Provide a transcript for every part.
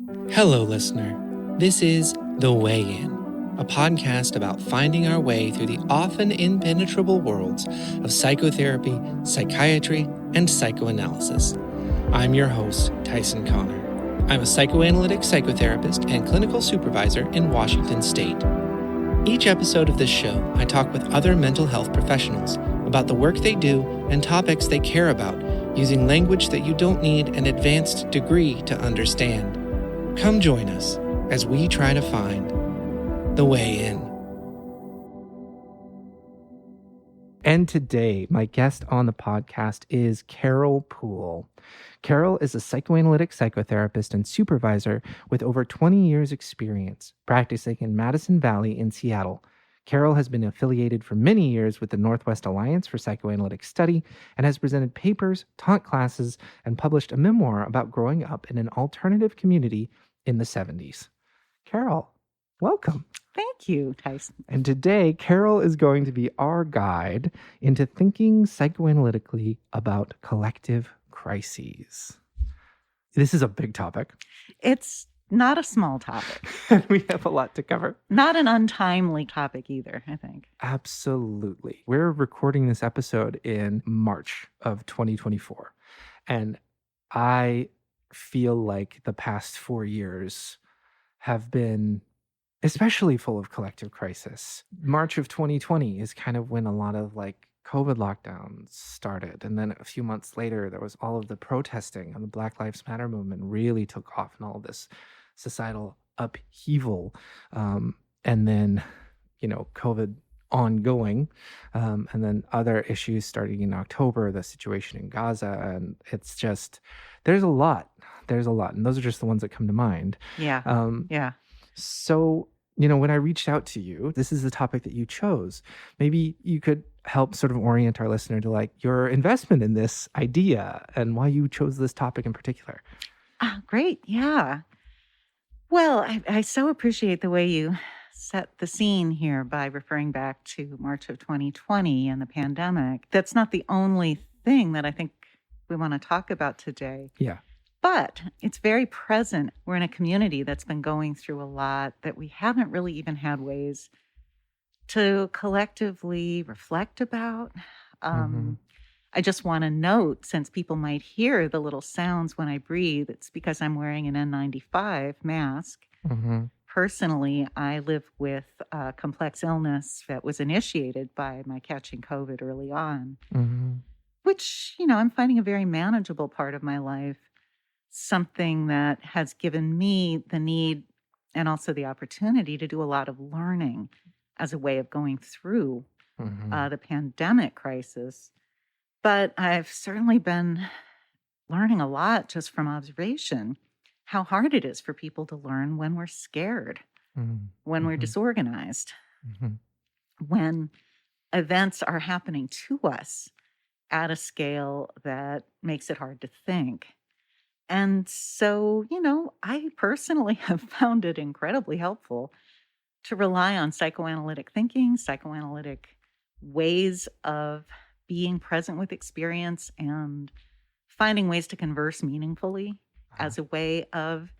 Hello, listener. This is The Way In, a podcast about finding our way through the often impenetrable worlds of psychotherapy, psychiatry, and psychoanalysis. I'm your host, Tyson Connor. I'm a psychoanalytic psychotherapist and clinical supervisor in Washington State. Each episode of this show, I talk with other mental health professionals about the work they do and topics they care about, using language that you don't need an advanced degree to understand. Come join us as we try to find the way in. And today, my guest on the podcast is Carol Poole. Carol is a psychoanalytic psychotherapist and supervisor with over 20 years' experience practicing in Madison Valley in Seattle. Carol has been affiliated for many years with the Northwest Alliance for Psychoanalytic Study and has presented papers, taught classes, and published a memoir about growing up in an alternative community in the 70s. Carol, welcome. Thank you, Tyson. And today, Carol is going to be our guide into thinking psychoanalytically about collective crises. This is a big topic. It's not a small topic. And we have a lot to cover. Not an untimely topic either, I think. Absolutely. We're recording this episode in March of 2024. And I feel like the past 4 years have been especially full of collective crisis. March of 2020 is kind of when a lot of COVID lockdowns started. And then a few months later, there was all of the protesting and the Black Lives Matter movement really took off and all of this societal upheaval. And then, COVID ongoing. And then other issues starting in October, the situation in Gaza. And it's just, there's a lot. And those are just the ones that come to mind. Yeah. So, when I reached out to you, this is the topic that you chose. Maybe you could help sort of orient our listener to your investment in this idea and why you chose this topic in particular. Great. Yeah. Well, I so appreciate the way you set the scene here by referring back to March of 2020 and the pandemic. That's not the only thing that I think we want to talk about today. Yeah. But it's very present. We're in a community that's been going through a lot that we haven't really even had ways to collectively reflect about. I just want to note, since people might hear the little sounds when I breathe, it's because I'm wearing an N95 mask. Mm-hmm. Personally, I live with a complex illness that was initiated by my catching COVID early on, which, I'm finding a very manageable part of my life. Something that has given me the need and also the opportunity to do a lot of learning as a way of going through the pandemic crisis. But I've certainly been learning a lot just from observation, how hard it is for people to learn when we're scared, when we're disorganized, when events are happening to us at a scale that makes it hard to think. And so, I personally have found it incredibly helpful to rely on psychoanalytic thinking, psychoanalytic ways of being present with experience and finding ways to converse meaningfully as a way of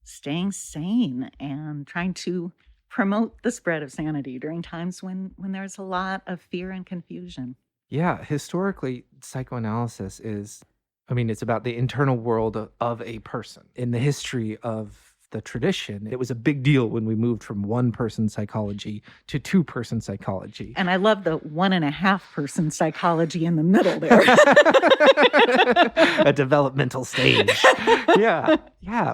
staying sane and trying to promote the spread of sanity during times when there's a lot of fear and confusion. Yeah, historically, psychoanalysis is, it's about the internal world of a person. In the history of the tradition, it was a big deal when we moved from one-person psychology to two-person psychology. And I love the 1.5-person psychology in the middle there. A developmental stage. Yeah.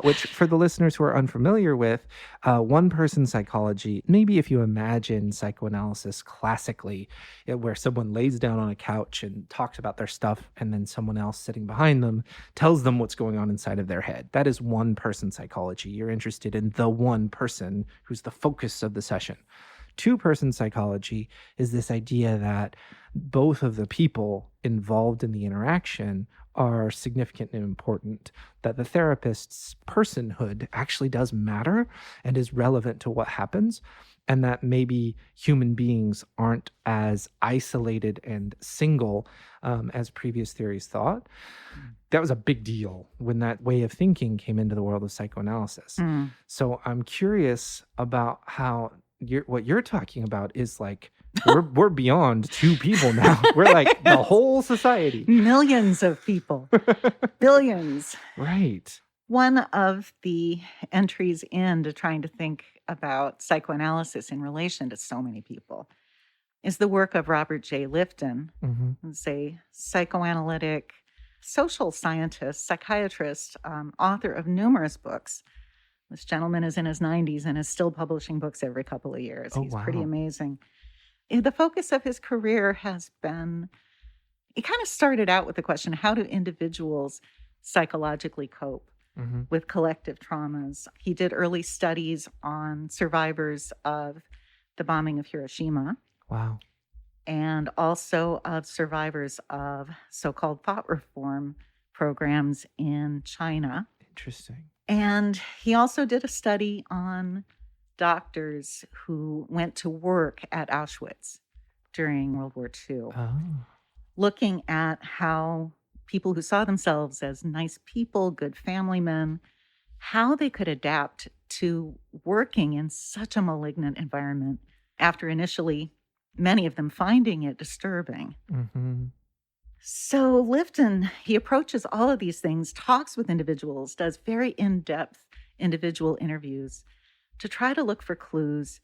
Which, for the listeners who are unfamiliar with, one-person psychology, maybe if you imagine psychoanalysis classically, where someone lays down on a couch and talks about their stuff, and then someone else sitting behind them tells them what's going on inside of their head. That is one-person psychology. You're interested in the one person who's the focus of the session. Two-person psychology is this idea that both of the people involved in the interaction are significant and important, that the therapist's personhood actually does matter and is relevant to what happens. and that maybe human beings aren't as isolated and single as previous theories thought. That was a big deal when that way of thinking came into the world of psychoanalysis. So I'm curious about how what you're talking about is like, we're beyond two people now. We're like the whole society. Millions of people. Billions. Right. One of the entries into trying to think about psychoanalysis in relation to so many people is the work of Robert J. Lifton, who's a psychoanalytic social scientist, psychiatrist, author of numerous books. This gentleman is in his 90s and is still publishing books every couple of years. He's pretty amazing. The focus of his career has been, it kind of started out with the question, how do individuals psychologically cope with collective traumas? He did early studies on survivors of the bombing of Hiroshima. Wow. And also of survivors of so-called thought reform programs in China. Interesting. And he also did a study on doctors who went to work at Auschwitz during World War II, looking at how people who saw themselves as nice people, good family men, how they could adapt to working in such a malignant environment after initially many of them finding it disturbing. So Lifton, he approaches all of these things, talks with individuals, does very in-depth individual interviews to try to look for clues.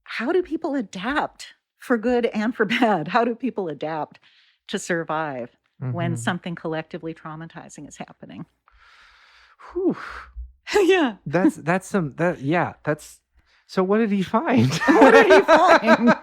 How do people adapt for good and for bad? How do people adapt to survive when something collectively traumatizing is happening? Whew. Yeah. That's so what did he find? What did he find?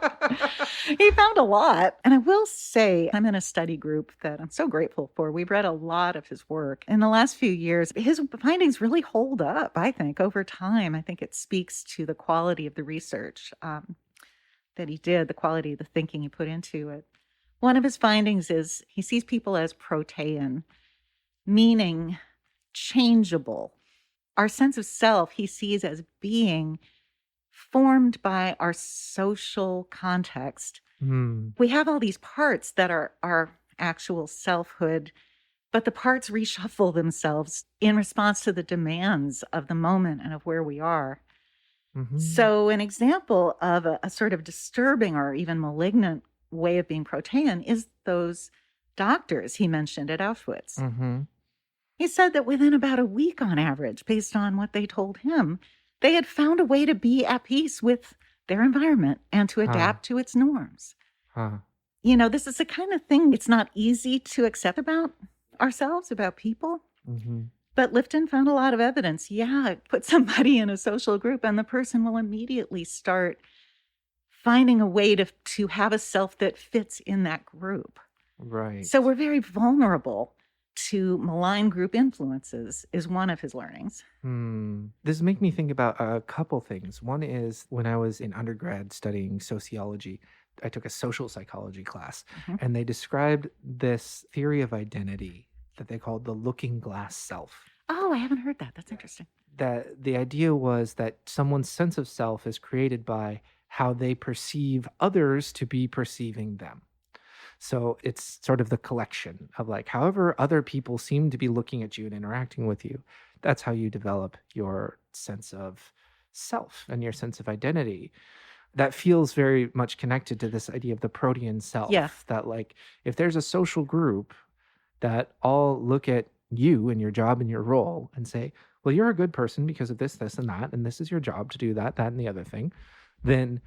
He found a lot. And I will say, I'm in a study group that I'm so grateful for. We've read a lot of his work. In the last few years, his findings really hold up, I think, over time. I think it speaks to the quality of the research that he did, the quality of the thinking he put into it. One of his findings is he sees people as protean, meaning changeable. Our sense of self he sees as being formed by our social context. We have all these parts that are our actual selfhood, but the parts reshuffle themselves in response to the demands of the moment and of where we are. So an example of a sort of disturbing or even malignant way of being protean is those doctors he mentioned at Auschwitz. He said that within about a week on average, based on what they told him, they had found a way to be at peace with their environment and to adapt to its norms. You know, this is the kind of thing it's not easy to accept about ourselves, about people. But Lifton found a lot of evidence. Yeah, put somebody in a social group and the person will immediately start finding a way to have a self that fits in that group. Right. So we're very vulnerable to malign group influences is one of his learnings. This makes me think about a couple things. One is when I was in undergrad studying sociology, I took a social psychology class, and they described this theory of identity that they called the looking glass self. Oh, I haven't heard that. That's interesting. That the idea was that someone's sense of self is created by how they perceive others to be perceiving them. So it's sort of the collection of like, however other people seem to be looking at you and interacting with you, that's how you develop your sense of self and your sense of identity. That feels very much connected to this idea of the protean self. Yeah. That like, if there's a social group that all look at you and your job and your role and say, well, you're a good person because of this, and that, and this is your job to do that, and the other thing, then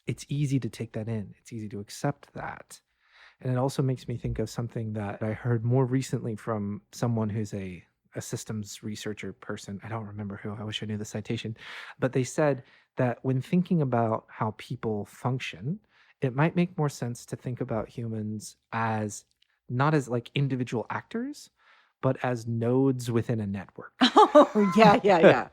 it's easy to take that in. It's easy to accept that. And it also makes me think of something that I heard more recently from someone who's a systems researcher person. I don't remember who. I wish I knew the citation. But they said that when thinking about how people function, it might make more sense to think about humans as not as like individual actors, but as nodes within a network. Oh, yeah.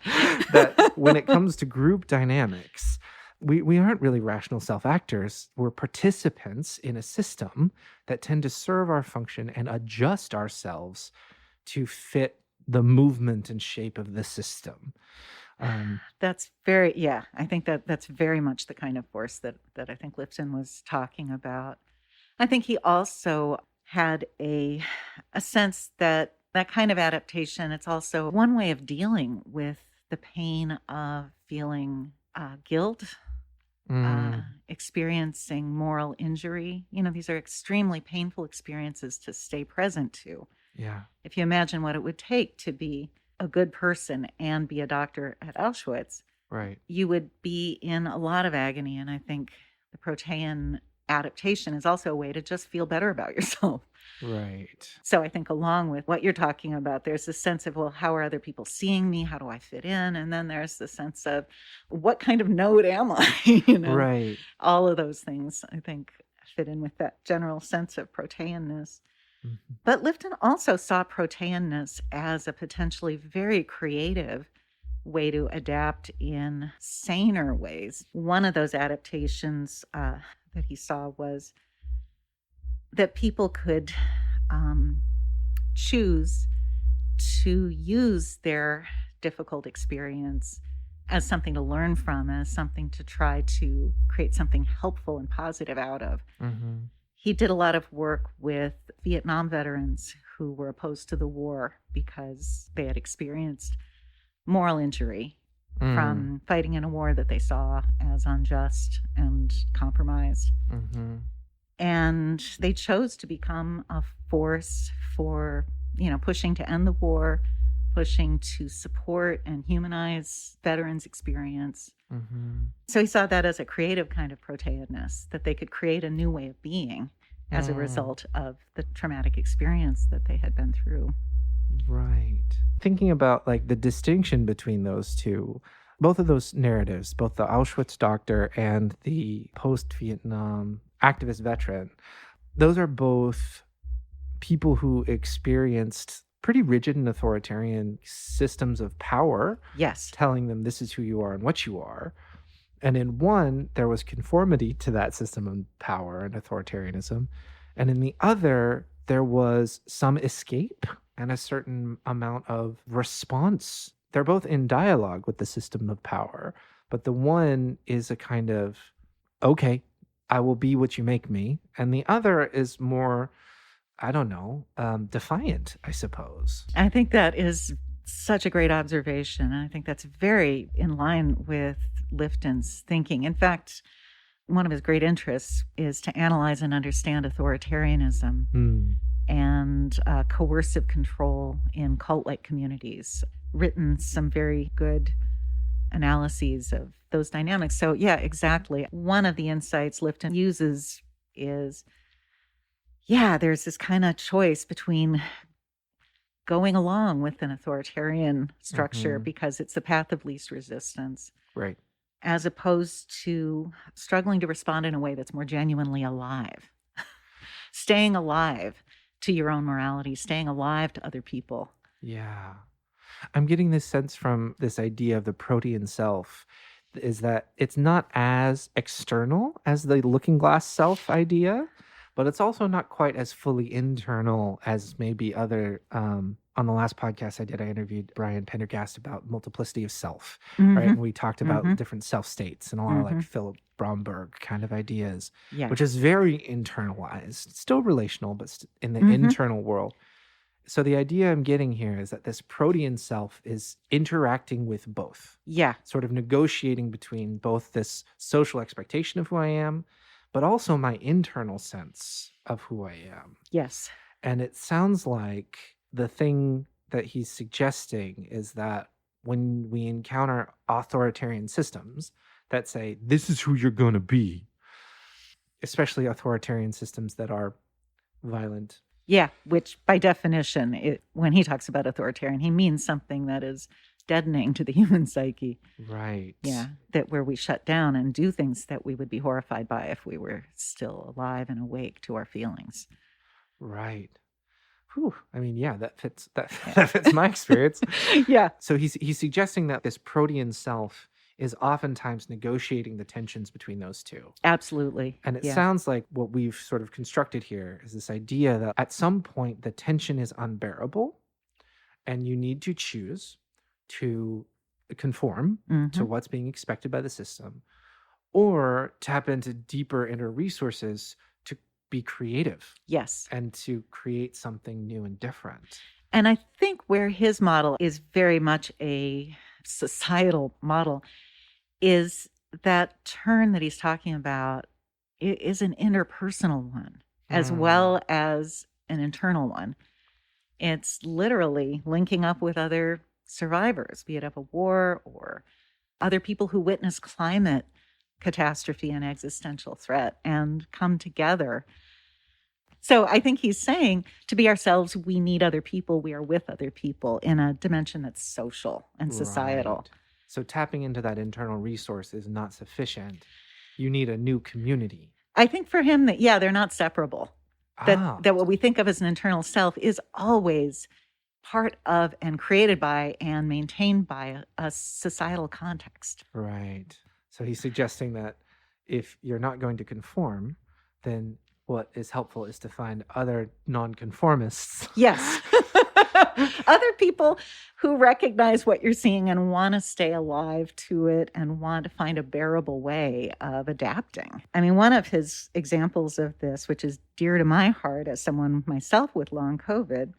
That when it comes to group dynamics, we aren't really rational self-actors. We're participants in a system that tend to serve our function and adjust ourselves to fit the movement and shape of the system. I think that's very much the kind of force that I think Lifton was talking about. I think he also had a sense that that kind of adaptation, it's also one way of dealing with the pain of feeling guilt, experiencing moral injury. These are extremely painful experiences to stay present to. Yeah. If you imagine what it would take to be a good person and be a doctor at Auschwitz, Right. you would be in a lot of agony. And I think the protean adaptation is also a way to just feel better about yourself. Right. So I think along with what you're talking about, there's this sense of, well, how are other people seeing me? How do I fit in? And then there's the sense of, what kind of node am I? Right. All of those things, I think, fit in with that general sense of proteanness. Mm-hmm. But Lifton also saw proteanness as a potentially very creative way to adapt in saner ways. One of those adaptations that he saw was that people could choose to use their difficult experience as something to learn from, as something to try to create something helpful and positive out of. Mm-hmm. He did a lot of work with Vietnam veterans who were opposed to the war because they had experienced moral injury from fighting in a war that they saw as unjust and compromised. Mm-hmm. And they chose to become a force for, pushing to end the war, pushing to support and humanize veterans' experience. Mm-hmm. So he saw that as a creative kind of proteanness, that they could create a new way of being as a result of the traumatic experience that they had been through. Right. Thinking about the distinction between those two, both of those narratives, both the Auschwitz doctor and the post-Vietnam activist veteran, those are both people who experienced pretty rigid and authoritarian systems of power. Yes. Telling them this is who you are and what you are. And in one, there was conformity to that system of power and authoritarianism. And in the other, there was some escape and a certain amount of response. They're both in dialogue with the system of power, but the one is a kind of, okay, I will be what you make me. And the other is more, I don't know, defiant, I suppose. I think that is such a great observation. And I think that's very in line with Lifton's thinking. In fact, one of his great interests is to analyze and understand authoritarianism and coercive control in cult-like communities. Written some very good analyses of those dynamics. So yeah, exactly. One of the insights Lifton uses is, there's this kind of choice between going along with an authoritarian structure because it's the path of least resistance. Right. As opposed to struggling to respond in a way that's more genuinely alive. Staying alive to your own morality, staying alive to other people. Yeah. I'm getting this sense from this idea of the protean self is that it's not as external as the looking glass self idea, but it's also not quite as fully internal as maybe other, on the last podcast I did, I interviewed Brian Pendergast about multiplicity of self, right? And we talked about different self states and a lot of Philip Bromberg kind of ideas, which is very internalized, still relational, but in the internal world. So the idea I'm getting here is that this protean self is interacting with both. Yeah. Sort of negotiating between both this social expectation of who I am, but also my internal sense of who I am. Yes. And it sounds like the thing that he's suggesting is that when we encounter authoritarian systems that say, this is who you're going to be, especially authoritarian systems that are violent. Yeah, which by definition, when he talks about authoritarian, he means something that is deadening to the human psyche. Right. Yeah, that where we shut down and do things that we would be horrified by if we were still alive and awake to our feelings. Right. Whew. I mean, yeah, that fits that fits my experience. Yeah. So he's suggesting that this protean self is oftentimes negotiating the tensions between those two. Absolutely. And it sounds like what we've sort of constructed here is this idea that at some point the tension is unbearable and you need to choose to conform to what's being expected by the system, or tap into deeper inner resources to be creative. Yes. And to create something new and different. And I think where his model is very much a societal model is that turn that he's talking about is an interpersonal one as well as an internal one. It's literally linking up with other survivors, be it of a war or other people who witness climate catastrophe and existential threat and come together. So I think he's saying to be ourselves, we need other people. We are with other people in a dimension that's social and societal. Right. So tapping into that internal resource is not sufficient. You need a new community. I think for him that, they're not separable. That what we think of as an internal self is always part of and created by and maintained by a societal context. Right. So he's suggesting that if you're not going to conform, then what is helpful is to find other nonconformists. Yes. Other people who recognize what you're seeing and want to stay alive to it and want to find a bearable way of adapting. I mean, one of his examples of this, which is dear to my heart as someone myself with long COVID,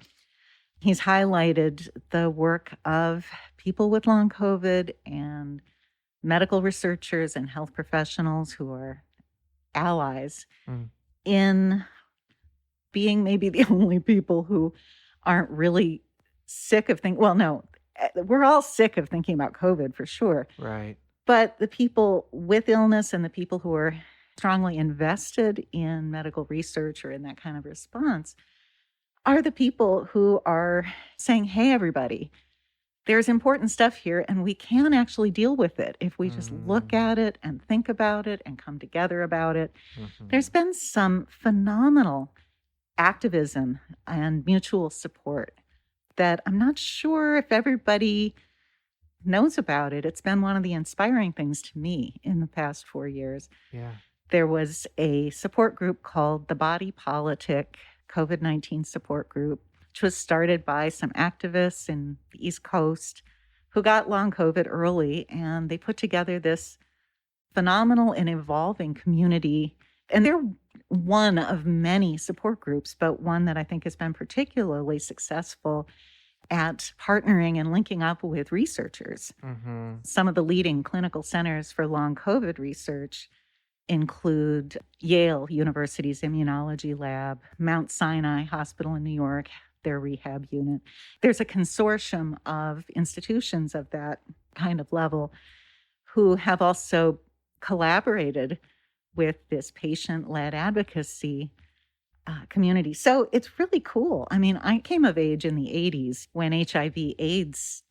he's highlighted the work of people with long COVID and medical researchers and health professionals who are allies in being maybe the only people who aren't really sick of thinking, well, no, we're all sick of thinking about COVID for sure. Right. But the people with illness and the people who are strongly invested in medical research or in that kind of response are the people who are saying, hey, everybody, there's important stuff here and we can actually deal with it if we just look at it and think about it and come together about it. There's been some phenomenal activism and mutual support that I'm not sure if everybody knows about it. It's been one of the inspiring things to me in the past 4 years. Yeah. There was a support group called the Body Politic COVID-19 Support Group, which was started by some activists in the East Coast who got long COVID early, and they put together this phenomenal and evolving community. And they're one of many support groups, but one that I think has been particularly successful at partnering and linking up with researchers. Some of the leading clinical centers for long COVID research include Yale University's Immunology Lab, Mount Sinai Hospital in New York, their rehab unit. There's a consortium of institutions of that kind of level who have also collaborated with this patient-led advocacy community. So it's really cool. I mean, I came of age in the 80s when HIV/AIDS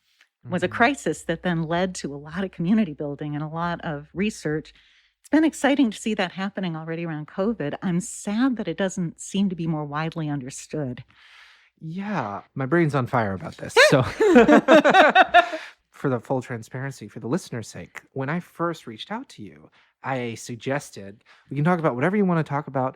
was a crisis that then led to a lot of community building and a lot of research. It's been exciting to see that happening already around COVID. I'm sad that it doesn't seem to be more widely understood. Yeah, my brain's on fire about this. So for the full transparency, for the listener's sake, when I first reached out to you, I suggested we can talk about whatever you want to talk about,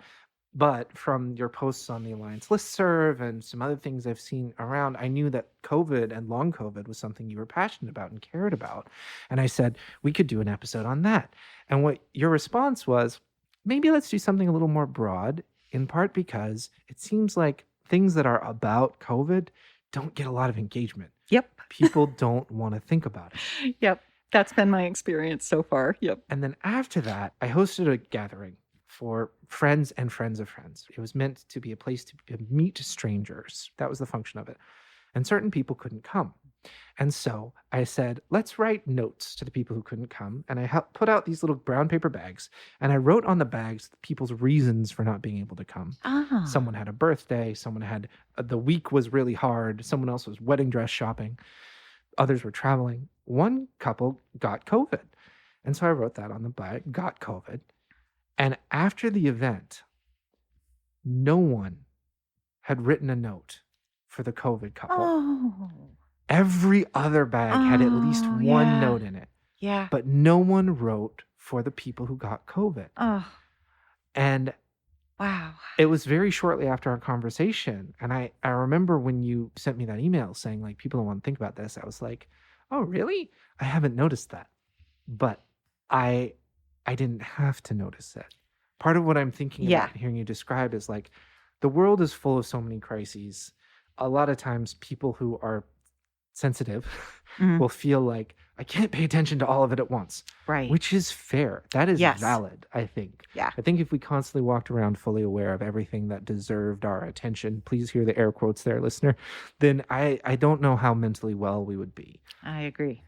but from your posts on the Alliance listserv and some other things I've seen around, I knew that COVID and long COVID was something you were passionate about and cared about. And I said, we could do an episode on that. And what your response was, maybe let's do something a little more broad, in part because it seems like things that are about COVID don't get a lot of engagement. Yep. People don't want to think about it. Yep. That's been my experience so far. Yep. And then after that, I hosted a gathering for friends and friends of friends. It was meant to be a place to meet strangers. That was the function of it. And certain people couldn't come. And so I said, let's write notes to the people who couldn't come. And I put out these little brown paper bags. And I wrote on the bags people's reasons for not being able to come. Someone had a birthday. Someone had, the week was really hard. Someone else was wedding dress shopping. Others were traveling. One couple got COVID. And so I wrote that on the bag, got COVID. And after the event, no one had written a note for the COVID couple. Oh. Every other bag had at least one note in it. Yeah. But no one wrote for the people who got COVID. Oh. And wow. It was very shortly after our conversation. And I remember when you sent me that email saying, like, people don't want to think about this. I was like, Oh, really? I haven't noticed that. But I didn't have to notice it. Part of what I'm thinking Yeah. about hearing you describe is like the world is full of so many crises. A lot of times people who are sensitive Mm, will feel like I can't pay attention to all of it at once, right. which is fair. That is Yes. valid, I think. Yeah. I think if we constantly walked around fully aware of everything that deserved our attention, please hear the air quotes there, listener, then I don't know how mentally well we would be. I agree.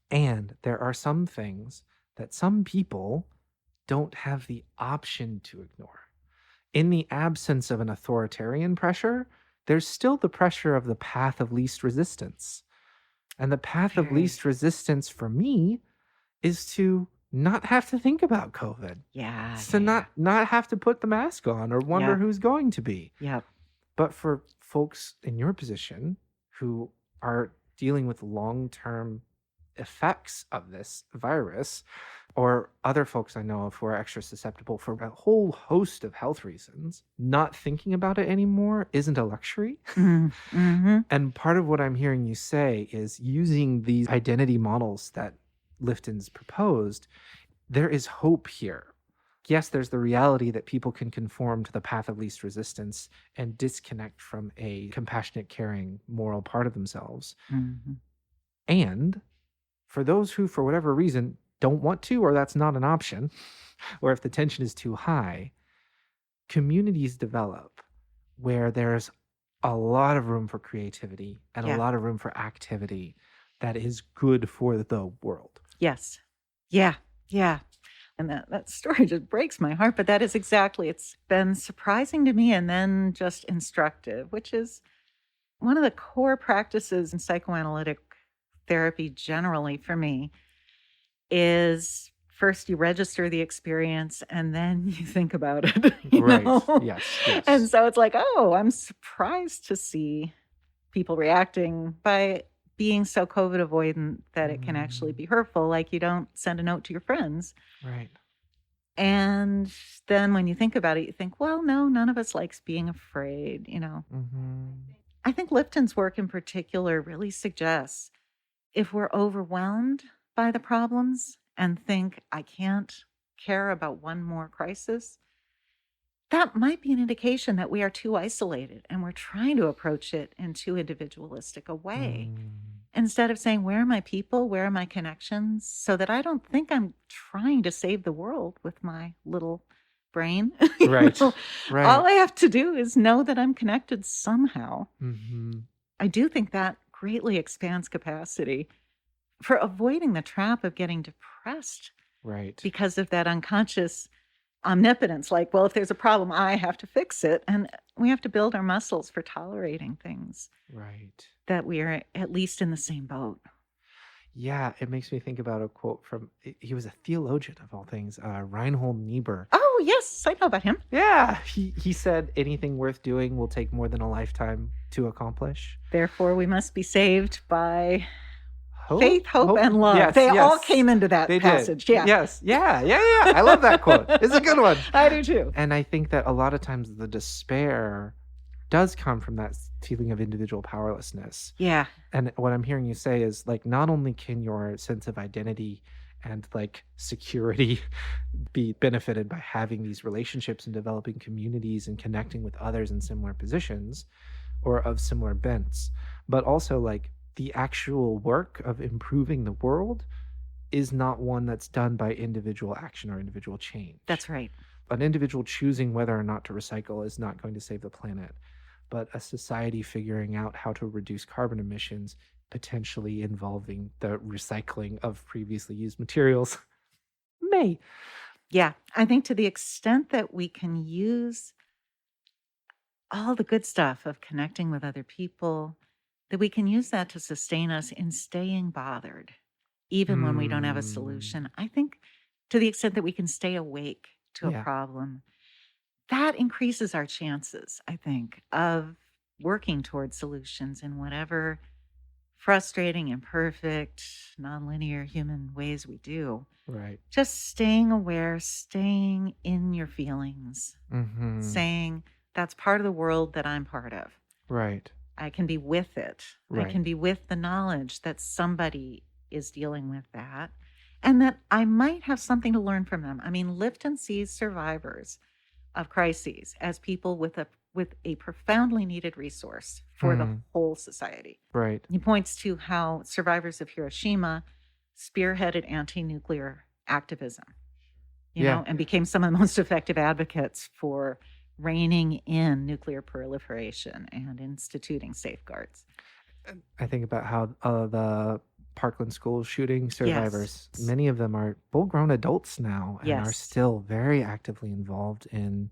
And there are some things that some people don't have the option to ignore. In the absence of an authoritarian pressure, there's still the pressure of the path of least resistance. And the path of Very. least resistance for me is to not have to think about COVID. Yeah. It's to not have to put the mask on or wonder Yep. who's going to be. Yep. But for folks in your position who are dealing with long-term effects of this virus, or other folks I know of who are extra susceptible for a whole host of health reasons, not thinking about it anymore isn't a luxury. Mm-hmm. And part of what I'm hearing you say is using these identity models that Lifton's proposed, there is hope here. Yes, there's the reality that people can conform to the path of least resistance and disconnect from a compassionate, caring, moral part of themselves. Mm-hmm. And for those who, for whatever reason, don't want to, or that's not an option, or if the tension is too high, communities develop where there's a lot of room for creativity and a lot of room for activity that is good for the world. Yes. Yeah. Yeah. And that story just breaks my heart, but that is exactly, it's been surprising to me and then just instructive, which is one of the core practices in psychoanalytic therapy generally for me is first you register the experience and then you think about it. Right. Know? Yes. And so it's like, oh, I'm surprised to see people reacting by being so COVID avoidant that it can actually be hurtful. Like you don't send a note to your friends. Right. And then when you think about it, you think, well, no, none of us likes being afraid, I think Lifton's work in particular really suggests if we're overwhelmed by the problems and think, I can't care about one more crisis, that might be an indication that we are too isolated and we're trying to approach it in too individualistic a way. Instead of saying, where are my people? Where are my connections? So that I don't think I'm trying to save the world with my little brain. Right. Right. All I have to do is know that I'm connected somehow. Mm-hmm. I do think that greatly expands capacity for avoiding the trap of getting depressed. Right. Because of that unconscious omnipotence. Like, well, if there's a problem, I have to fix it. And we have to build our muscles for tolerating things. Right. That we are at least in the same boat. Yeah, it makes me think about a quote from, he was a theologian of all things, Reinhold Niebuhr. Oh, yes, I know about him. Yeah, he said anything worth doing will take more than a lifetime to accomplish. Therefore, we must be saved by faith, hope, and love. Yes, they all came into that passage. Did. Yeah. Yes. Yeah. I love that quote. It's a good one. I do too. And I think that a lot of times the despair does come from that feeling of individual powerlessness. Yeah. And what I'm hearing you say is like, not only can your sense of identity and like security be benefited by having these relationships and developing communities and connecting with others in similar positions or of similar bents, but also like the actual work of improving the world is not one that's done by individual action or individual change. That's right. An individual choosing whether or not to recycle is not going to save the planet, but a society figuring out how to reduce carbon emissions, potentially involving the recycling of previously used materials, may. Yeah, I think to the extent that we can use all the good stuff of connecting with other people, that we can use that to sustain us in staying bothered, even when we don't have a solution. I think to the extent that we can stay awake to a problem, that increases our chances, I think, of working towards solutions in whatever frustrating, imperfect, nonlinear human ways we do. Right. Just staying aware, staying in your feelings, saying that's part of the world that I'm part of. Right. I can be with it. Right. I can be with the knowledge that somebody is dealing with that, and that I might have something to learn from them. I mean, Lifton sees survivors of crises as people with a profoundly needed resource for the whole society. Right. He points to how survivors of Hiroshima spearheaded anti-nuclear activism, you know, and became some of the most effective advocates for reining in nuclear proliferation and instituting safeguards. I think about how the Parkland school shooting survivors, many of them are full-grown adults now and are still very actively involved in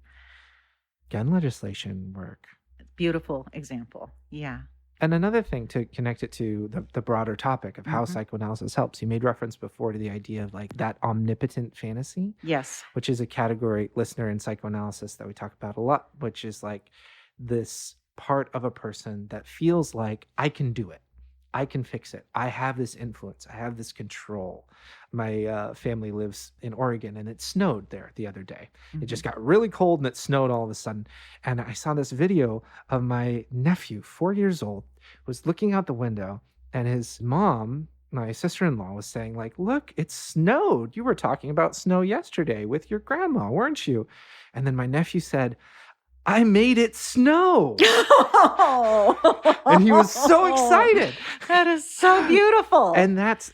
gun legislation work. Beautiful example. Yeah. And another thing to connect it to the broader topic of how psychoanalysis helps, you made reference before to the idea of like that omnipotent fantasy. Yes. Which is a category, listener, in psychoanalysis that we talk about a lot, which is like this part of a person that feels like I can do it. I can fix it. I have this influence. I have this control. My family lives in Oregon, and it snowed there the other day. It just got really cold, and it snowed all of a sudden. And I saw this video of my nephew, 4 years old, was looking out the window, and his mom, my sister-in-law, was saying, like, look, it snowed. You were talking about snow yesterday with your grandma, weren't you? And then my nephew said, I made it snow. And he was so excited. That is so beautiful. And that's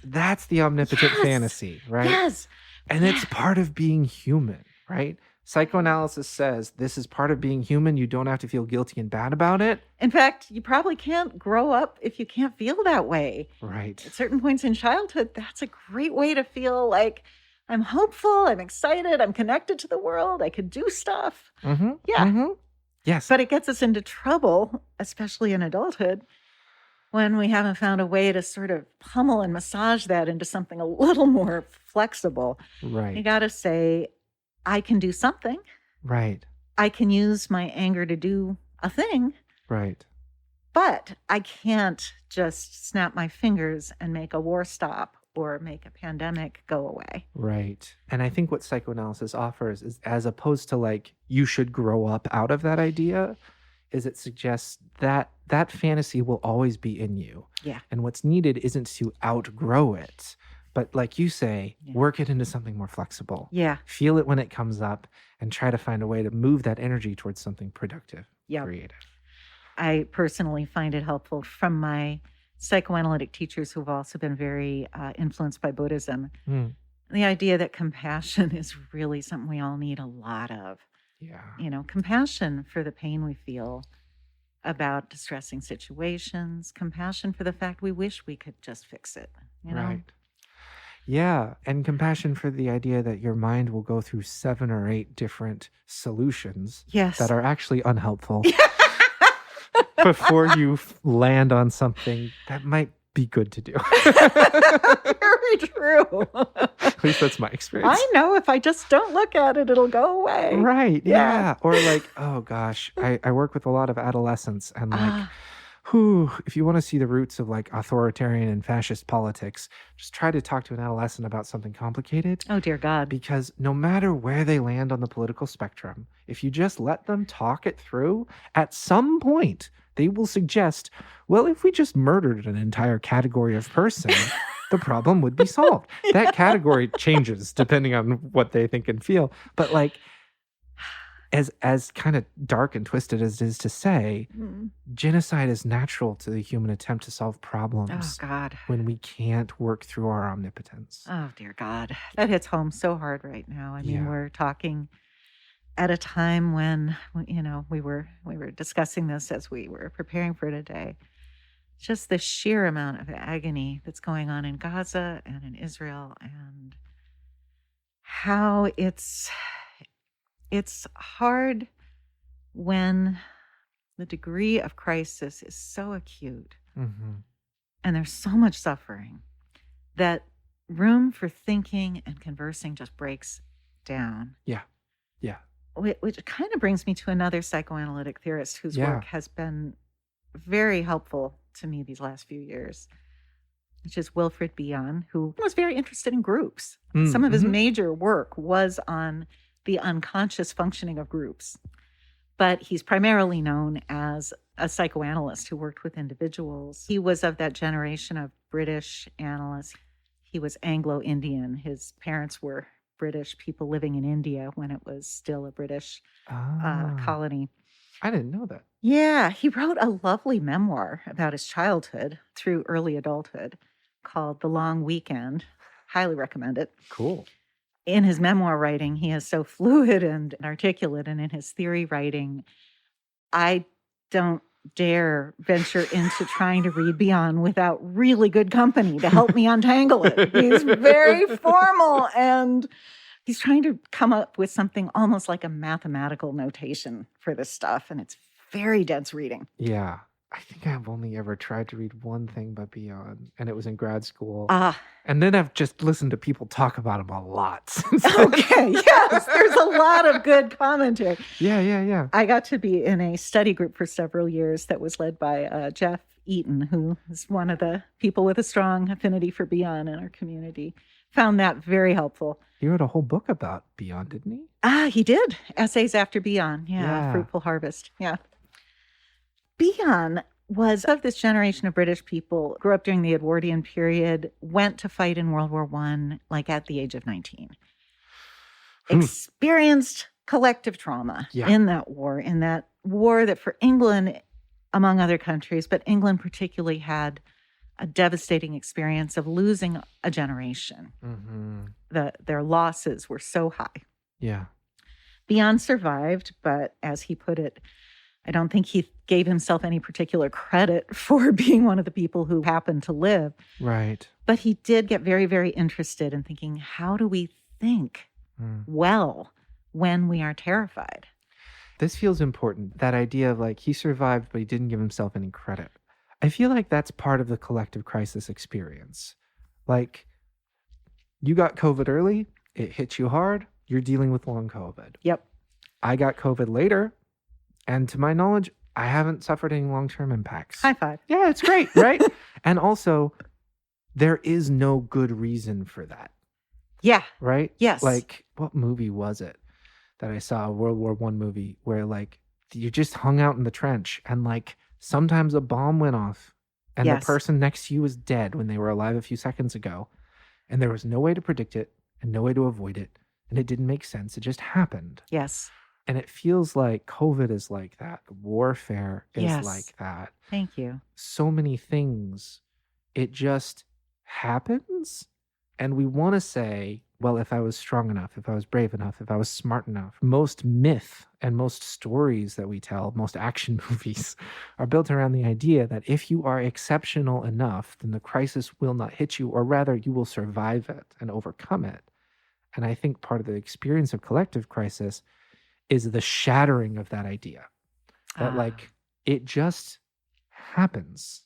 the omnipotent fantasy, right? Yes. And it's part of being human, right? Psychoanalysis says this is part of being human. You don't have to feel guilty and bad about it. In fact, you probably can't grow up if you can't feel that way. Right. At certain points in childhood, that's a great way to feel like I'm hopeful, I'm excited, I'm connected to the world, I could do stuff. Yes. But it gets us into trouble, especially in adulthood, when we haven't found a way to sort of pummel and massage that into something a little more flexible. Right. You got to say, I can do something. Right. I can use my anger to do a thing. Right. But I can't just snap my fingers and make a war stop or make a pandemic go away. Right. And I think what psychoanalysis offers is, as opposed to like, you should grow up out of that idea, is it suggests that that fantasy will always be in you. Yeah. And what's needed isn't to outgrow it, but like you say, work it into something more flexible. Yeah. Feel it when it comes up and try to find a way to move that energy towards something productive, creative. I personally find it helpful from my psychoanalytic teachers who've also been very influenced by Buddhism. The idea that compassion is really something we all need a lot of. Yeah. You know, compassion for the pain we feel about distressing situations, compassion for the fact we wish we could just fix it. You know? Right. Yeah. And compassion for the idea that your mind will go through 7 or 8 different solutions that are actually unhelpful. Before you land on something that might be good to do. Very true. At least that's my experience. I know if I just don't look at it, it'll go away. Right. Yeah. Or like, oh gosh, I work with a lot of adolescents, and like, if you want to see the roots of like authoritarian and fascist politics, just try to talk to an adolescent about something complicated. Oh, dear God. Because no matter where they land on the political spectrum, if you just let them talk it through, at some point, they will suggest, well, if we just murdered an entire category of person, the problem would be solved. That category changes depending on what they think and feel. But like, as kind of dark and twisted as it is to say, genocide is natural to the human attempt to solve problems. Oh, God. When we can't work through our omnipotence. Oh, dear God. That hits home so hard right now. I mean, we're talking at a time when, you know, we were discussing this as we were preparing for today. Just the sheer amount of agony that's going on in Gaza and in Israel, and how it's hard when the degree of crisis is so acute and there's so much suffering that room for thinking and conversing just breaks down. Yeah. Yeah. Which kind of brings me to another psychoanalytic theorist whose work has been very helpful to me these last few years, which is Wilfred Bion, who was very interested in groups. Some of his major work was on the unconscious functioning of groups. But he's primarily known as a psychoanalyst who worked with individuals. He was of that generation of British analysts. he was Anglo-Indian. His parents were British people living in India when it was still a British colony. I didn't know that. Yeah, he wrote a lovely memoir about his childhood through early adulthood called The Long Weekend. Highly recommend it. Cool. In his memoir writing, he is so fluid and articulate, and in his theory writing, I don't dare venture into trying to read Bion without really good company to help me untangle it. He's very formal, and he's trying to come up with something almost like a mathematical notation for this stuff, and it's very dense reading. Yeah. I think I've only ever tried to read one thing by Bion, and it was in grad school. And then I've just listened to people talk about him a lot since then. Okay, yes, there's a lot of good commentary. Yeah. I got to be in a study group for several years that was led by Jeff Eaton, who is one of the people with a strong affinity for Bion in our community. Found that very helpful. He wrote a whole book about Bion, didn't he? He did. Essays After Bion. Yeah. Fruitful Harvest. Yeah. Bion was of this generation of British people, grew up during the Edwardian period, went to fight in World War I, like at the age of 19. Experienced collective trauma in that war that for England, among other countries, but England particularly had a devastating experience of losing a generation. Their losses were so high. Yeah. Bion survived, but as he put it, I don't think he gave himself any particular credit for being one of the people who happened to live. Right. But he did get very, very interested in thinking, how do we think well when we are terrified? This feels important. That idea of like he survived, but he didn't give himself any credit. I feel like that's part of the collective crisis experience. Like you got COVID early, it hit you hard, you're dealing with long COVID. Yep. I got COVID later. And to my knowledge, I haven't suffered any long-term impacts. High five. Yeah, it's great, right? And also, there is no good reason for that. Yeah. Right? Yes. Like, what movie was it that I saw, a World War I movie, where like you just hung out in the trench and like sometimes a bomb went off and the person next to you was dead when they were alive a few seconds ago. And there was no way to predict it and no way to avoid it. And it didn't make sense. It just happened. Yes. And it feels like COVID is like that. Warfare is like that. Thank you. So many things, it just happens. And we want to say, well, if I was strong enough, if I was brave enough, if I was smart enough. Most myth and most stories that we tell, most action movies are built around the idea that if you are exceptional enough, then the crisis will not hit you, or rather you will survive it and overcome it. And I think part of the experience of collective crisis is the shattering of that idea. That like, it just happens.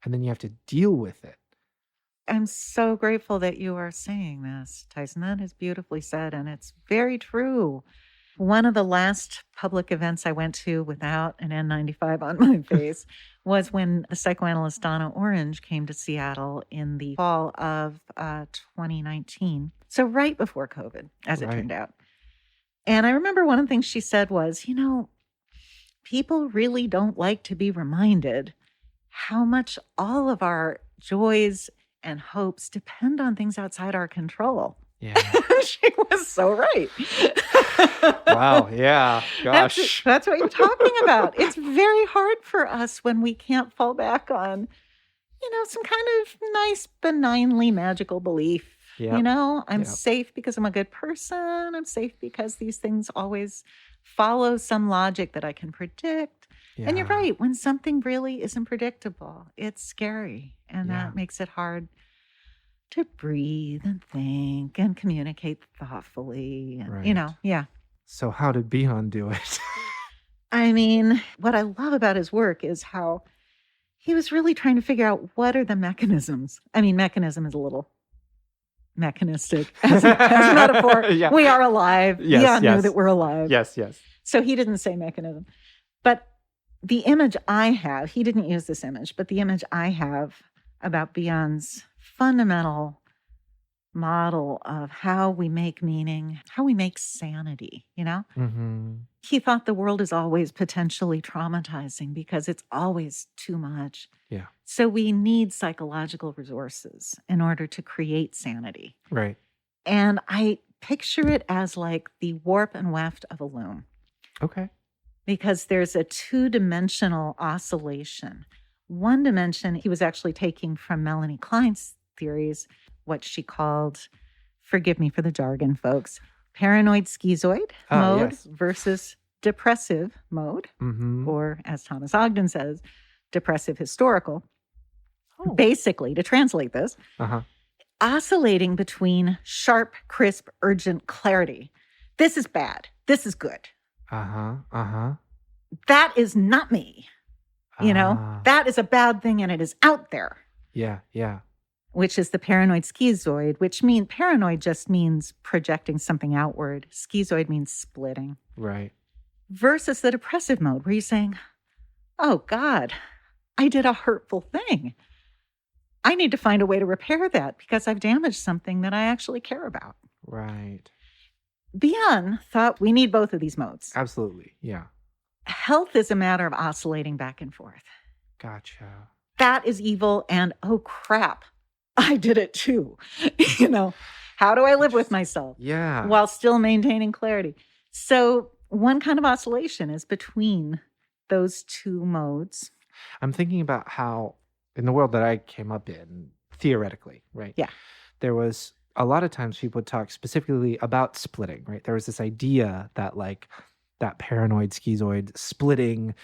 And then you have to deal with it. I'm so grateful that you are saying this, Tyson. That is beautifully said, and it's very true. One of the last public events I went to without an N95 on my face was when the psychoanalyst Donna Orange came to Seattle in the fall of 2019. So right before COVID, as it turned out. And I remember one of the things she said was, people really don't like to be reminded how much all of our joys and hopes depend on things outside our control. Yeah. She was so right. Wow. Yeah. Gosh. That's what you're talking about. It's very hard for us when we can't fall back on, some kind of nice, benignly magical belief. Yep. I'm safe because I'm a good person. I'm safe because these things always follow some logic that I can predict. Yeah. And you're right. When something really isn't predictable, it's scary. And that makes it hard to breathe and think and communicate thoughtfully. And, So how did Bion do it? I mean, what I love about his work is how he was really trying to figure out what are the mechanisms. I mean, mechanism is a little mechanistic as a metaphor. We are alive. Yes, knew that we're alive. Yes. So he didn't say mechanism. But the image I have, he didn't use this image, but the image I have about Bion's fundamental model of how we make meaning, how we make sanity, Mm-hmm. He thought the world is always potentially traumatizing because it's always too much. Yeah. So we need psychological resources in order to create sanity. Right. And I picture it as like the warp and weft of a loom. Okay. Because there's a two-dimensional oscillation. One dimension he was actually taking from Melanie Klein's theories, what she called, forgive me for the jargon, folks, paranoid schizoid mode yes. versus depressive mode, Mm-hmm. or as Thomas Ogden says, depressive historical. Oh. Basically, to translate this, Uh-huh. oscillating between sharp, crisp, urgent clarity. This is bad. This is good. Uh-huh. Uh-huh. That is not me. That is a bad thing and it is out there. Yeah, yeah. Which is the paranoid schizoid, which means paranoid just means projecting something outward. Schizoid means splitting. Right. Versus the depressive mode where you're saying, oh God, I did a hurtful thing. I need to find a way to repair that because I've damaged something that I actually care about. Right. Bion thought we need both of these modes. Absolutely. Yeah. Health is a matter of oscillating back and forth. Gotcha. That is evil. And oh crap, I did it too. How do I live with myself? Yeah. While still maintaining clarity. So one kind of oscillation is between those two modes. I'm thinking about how in the world that I came up in, theoretically, right? Yeah. There was a lot of times people would talk specifically about splitting, right? There was this idea that like that paranoid schizoid splitting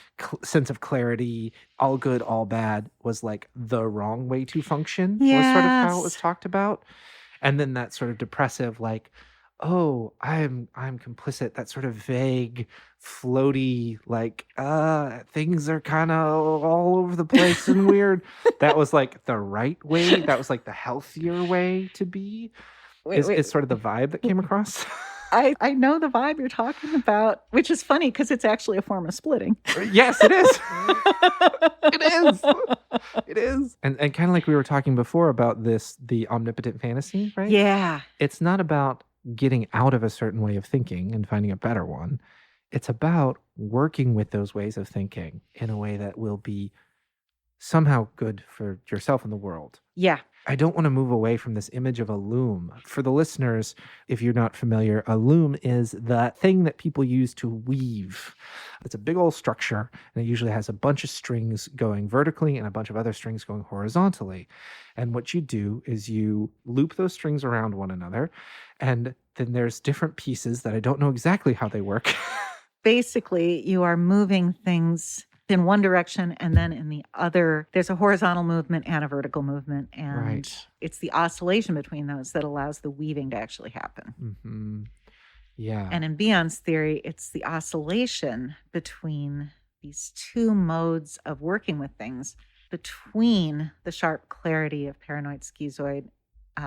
sense of clarity, all good, all bad, was like the wrong way to function, was sort of how it was talked about. And then that sort of depressive, like, oh, I'm complicit, that sort of vague, floaty, like, things are kind of all over the place and weird. That was like the right way. That was like the healthier way to be. Is sort of the vibe that came across. I know the vibe you're talking about, which is funny because it's actually a form of splitting. Yes, it is. It is. It is. And kind of like we were talking before about the omnipotent fantasy, right? Yeah. It's not about getting out of a certain way of thinking and finding a better one. It's about working with those ways of thinking in a way that will be somehow good for yourself and the world. Yeah. I don't want to move away from this image of a loom. For the listeners, if you're not familiar, a loom is the thing that people use to weave. It's a big old structure, and it usually has a bunch of strings going vertically and a bunch of other strings going horizontally. And what you do is you loop those strings around one another, and then there's different pieces that I don't know exactly how they work. Basically, you are moving things in one direction and then in the other. There's a horizontal movement and a vertical movement, and it's the oscillation between those that allows the weaving to actually happen. Mm-hmm. Yeah. And in Bion's theory, it's the oscillation between these two modes of working with things, between the sharp clarity of paranoid schizoid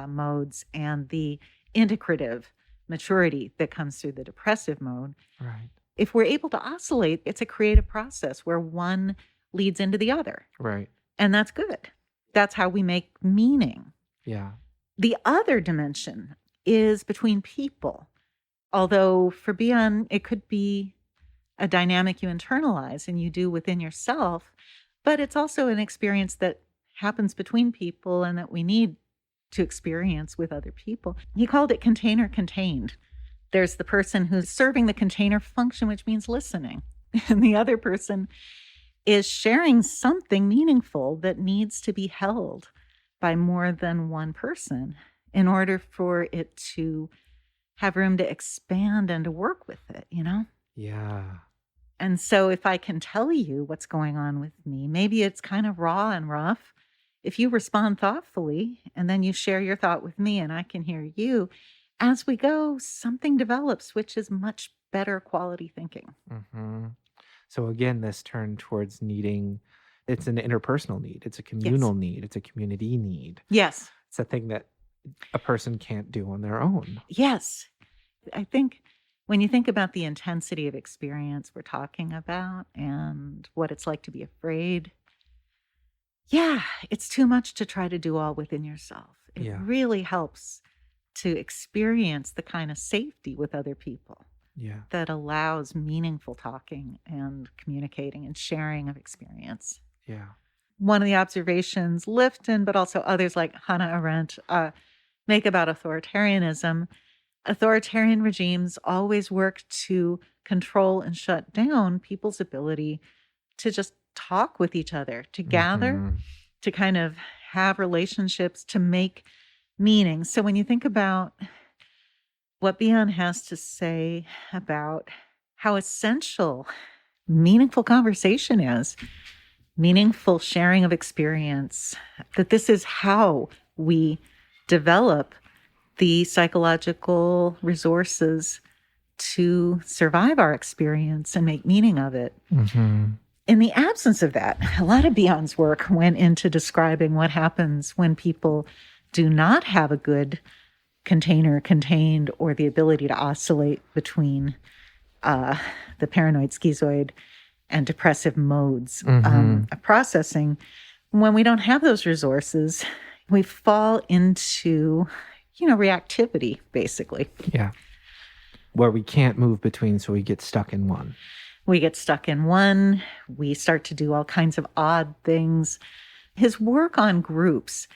modes and the integrative maturity that comes through the depressive mode. Right. If we're able to oscillate, it's a creative process where one leads into the other. Right. And that's good. That's how we make meaning. Yeah. The other dimension is between people. Although for Bion, it could be a dynamic you internalize and you do within yourself, but it's also an experience that happens between people and that we need to experience with other people. He called it container contained. There's the person who's serving the container function, which means listening. And the other person is sharing something meaningful that needs to be held by more than one person in order for it to have room to expand and to work with it, Yeah. And so if I can tell you what's going on with me, maybe it's kind of raw and rough. If you respond thoughtfully and then you share your thought with me and I can hear you, as we go, something develops, which is much better quality thinking. Mm-hmm. So again, this turn towards needing, it's an interpersonal need. It's a communal need. It's a community need. Yes. It's a thing that a person can't do on their own. Yes. I think when you think about the intensity of experience we're talking about and what it's like to be afraid, yeah, it's too much to try to do all within yourself. It really helps to experience the kind of safety with other people that allows meaningful talking and communicating and sharing of experience. Yeah. One of the observations Lifton, but also others like Hannah Arendt, make about authoritarianism, authoritarian regimes always work to control and shut down people's ability to just talk with each other, to gather, to kind of have relationships, to make meaning. So when you think about what Bion has to say about how essential meaningful conversation is, meaningful sharing of experience, that this is how we develop the psychological resources to survive our experience and make meaning of it. In the absence of that, a lot of Bion's work went into describing what happens when people do not have a good container contained or the ability to oscillate between the paranoid, schizoid, and depressive modes of processing. When we don't have those resources, we fall into, reactivity, basically. Yeah. Where we can't move between, so we get stuck in one. We get stuck in one. We start to do all kinds of odd things. His work on groups,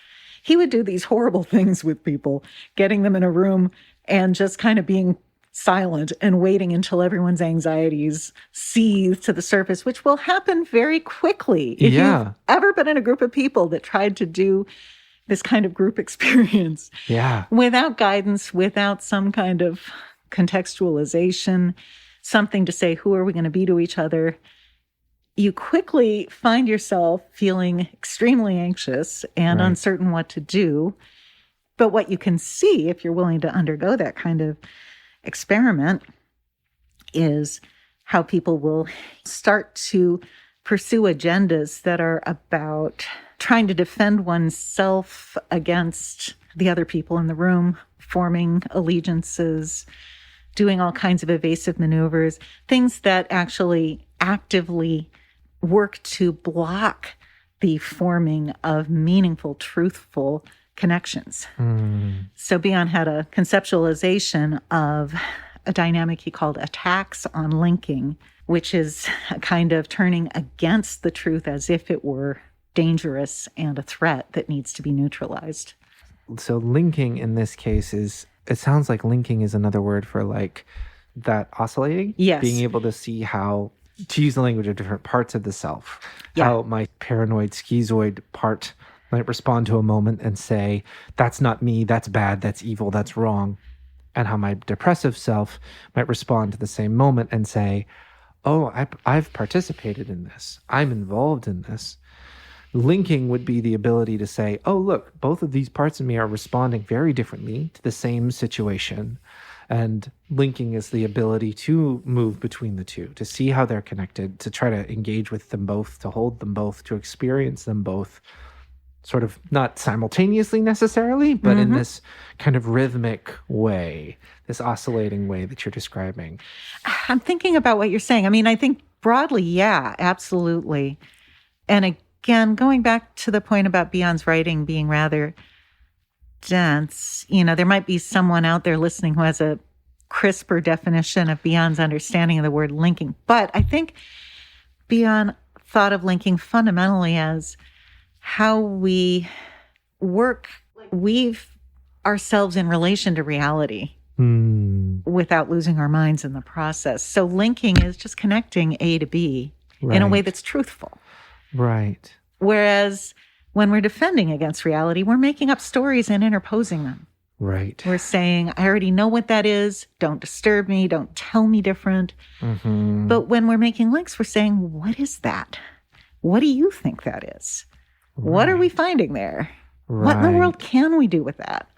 he would do these horrible things with people, getting them in a room and just kind of being silent and waiting until everyone's anxieties seethe to the surface, which will happen very quickly. If you've ever been in a group of people that tried to do this kind of group experience without guidance, without some kind of contextualization, something to say, who are we going to be to each other? You quickly find yourself feeling extremely anxious and uncertain what to do. But what you can see, if you're willing to undergo that kind of experiment, is how people will start to pursue agendas that are about trying to defend oneself against the other people in the room, forming allegiances, doing all kinds of evasive maneuvers, things that actually actively work to block the forming of meaningful, truthful connections. So Bion had a conceptualization of a dynamic he called attacks on linking, which is a kind of turning against the truth as if it were dangerous and a threat that needs to be neutralized. So linking in this case it sounds like linking is another word for like that oscillating. Yes. Being able to see how, to use the language of different parts of the self, how my paranoid schizoid part might respond to a moment and say, that's not me, that's bad, that's evil, that's wrong. And how my depressive self might respond to the same moment and say, oh, I've participated in this. I'm involved in this. Linking would be the ability to say, oh, look, both of these parts of me are responding very differently to the same situation. And linking is the ability to move between the two, to see how they're connected, to try to engage with them both, to hold them both, to experience them both, sort of not simultaneously necessarily, but in this kind of rhythmic way, this oscillating way that you're describing. I'm thinking about what you're saying. I mean, I think broadly, yeah, absolutely. And again, going back to the point about Bion's writing being rather dense, there might be someone out there listening who has a crisper definition of Bion's understanding of the word linking. But I think Bion thought of linking fundamentally as how we weave ourselves in relation to reality without losing our minds in the process. So linking is just connecting A to B in a way that's truthful. Right. Whereas when we're defending against reality, we're making up stories and interposing them. Right. We're saying, I already know what that is. Don't disturb me. Don't tell me different. But when we're making links, we're saying, what is that? What do you think that is? What are we finding there? What in the world can we do with that?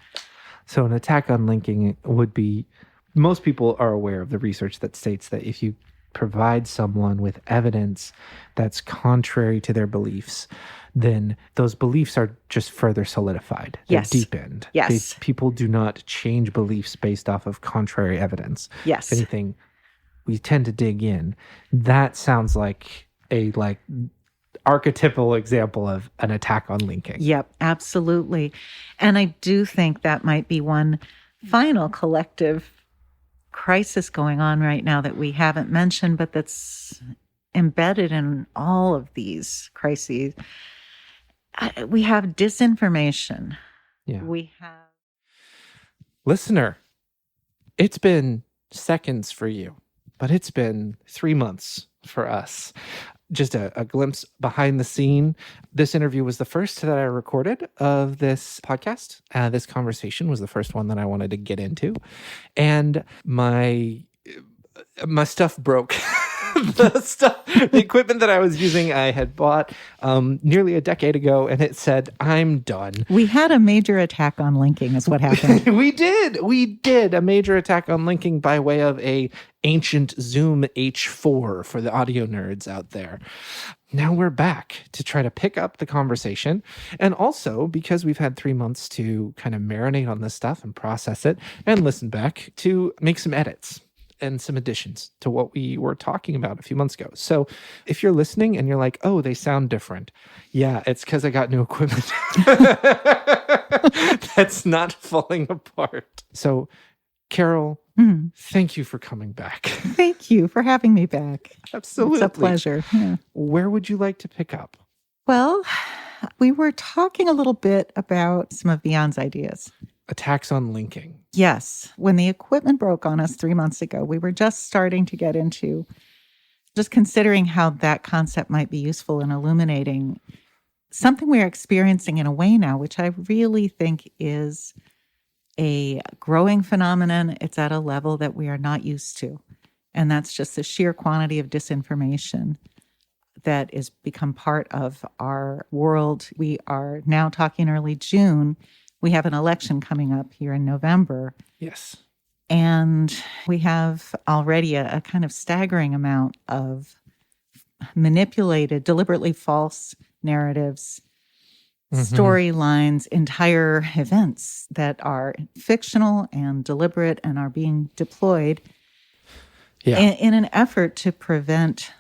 So an attack on linking would be, most people are aware of the research that states that if you provide someone with evidence that's contrary to their beliefs, then those beliefs are just further solidified. They're deepened. Yes. People do not change beliefs based off of contrary evidence. Yes. If anything, we tend to dig in. That sounds like a archetypal example of an attack on linking. Yep, absolutely. And I do think that might be one final collective crisis going on right now that we haven't mentioned, but that's embedded in all of these crises. We have disinformation. Yeah. We have... Listener, it's been seconds for you, but it's been 3 months for us. Just a glimpse behind the scene. This interview was the first that I recorded of this podcast. This conversation was the first one that I wanted to get into. And my stuff broke. The equipment that I was using, I had bought nearly a decade ago, and it said, "I'm done." We had a major attack on linking is what happened. We did a major attack on linking by way of a ancient Zoom H4 for the audio nerds out there. Now we're back to try to pick up the conversation. And also because we've had 3 months to kind of marinate on this stuff and process it and listen back, to make some edits and some additions to what we were talking about a few months ago. So if you're listening and you're like, oh, they sound different. Yeah, it's because I got new equipment. That's not falling apart. So Carol, thank you for coming back. Thank you for having me back. Absolutely. It's a pleasure. Yeah. Where would you like to pick up? Well, we were talking a little bit about some of Bion's ideas. Attacks on linking. Yes. When the equipment broke on us 3 months ago, we were just starting to get into just considering how that concept might be useful in illuminating something we're experiencing in a way now, which I really think is a growing phenomenon. It's at a level that we are not used to. And that's just the sheer quantity of disinformation that has become part of our world. We are now talking early June. We have an election coming up here in November. Yes. And we have already a kind of staggering amount of manipulated, deliberately false narratives, storylines, entire events that are fictional and deliberate and are being deployed in an effort to prevent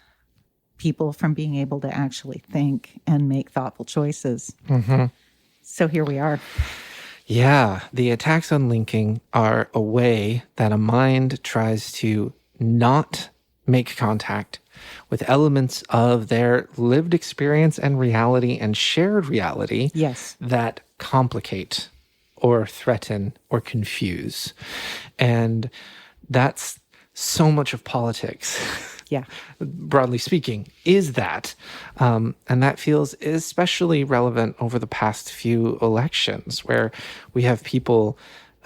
people from being able to actually think and make thoughtful choices. So here we are. Yeah, the attacks on linking are a way that a mind tries to not make contact with elements of their lived experience and reality and shared reality that complicate or threaten or confuse. And that's so much of politics. Yeah. Broadly speaking, is that. And that feels especially relevant over the past few elections, where we have people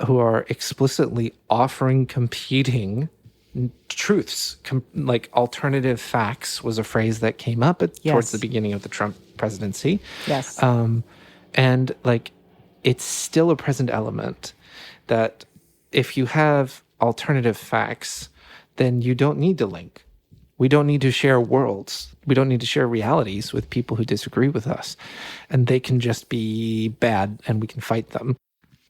who are explicitly offering competing truths, like alternative facts was a phrase that came up towards the beginning of the Trump presidency. Yes. And like, it's still a present element that if you have alternative facts, then you don't need to link. We don't need to share worlds. We don't need to share realities with people who disagree with us. And they can just be bad and we can fight them.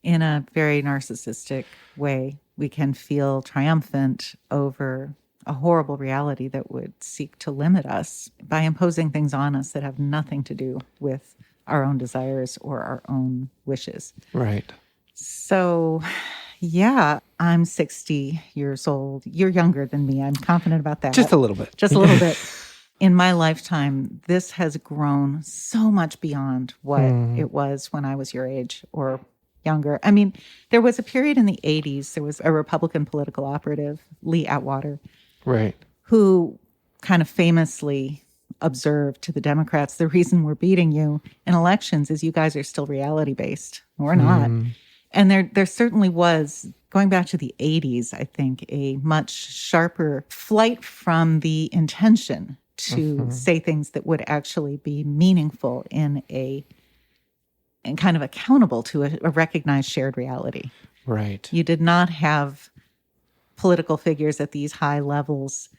In a very narcissistic way, we can feel triumphant over a horrible reality that would seek to limit us by imposing things on us that have nothing to do with our own desires or our own wishes. Right. So, yeah, I'm 60 years old. You're younger than me. I'm confident about that. Just a little bit. Just a little bit. In my lifetime, this has grown so much beyond what it was when I was your age or younger. I mean, there was a period in the 80s, there was a Republican political operative, Lee Atwater, right, who kind of famously observed to the Democrats, the reason we're beating you in elections is you guys are still reality-based. We're not. And there certainly was, going back to the 80s, I think, a much sharper flight from the intention to say things that would actually be meaningful and kind of accountable to a recognized shared reality. Right. You did not have political figures at these high levels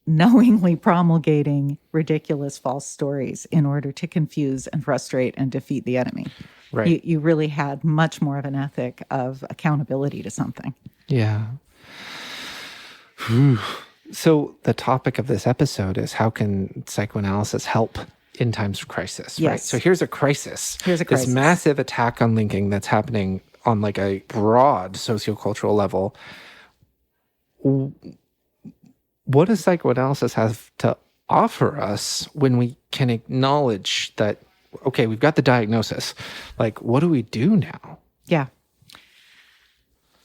knowingly promulgating ridiculous false stories in order to confuse and frustrate and defeat the enemy. Right. You really had much more of an ethic of accountability to something. Yeah. So the topic of this episode is, how can psychoanalysis help in times of crisis? Yes. Right? So here's a crisis. Here's a crisis. This massive attack on linking that's happening on like a broad sociocultural level, what does psychoanalysis have to offer us when we can acknowledge that, okay, we've got the diagnosis. Like, what do we do now? Yeah.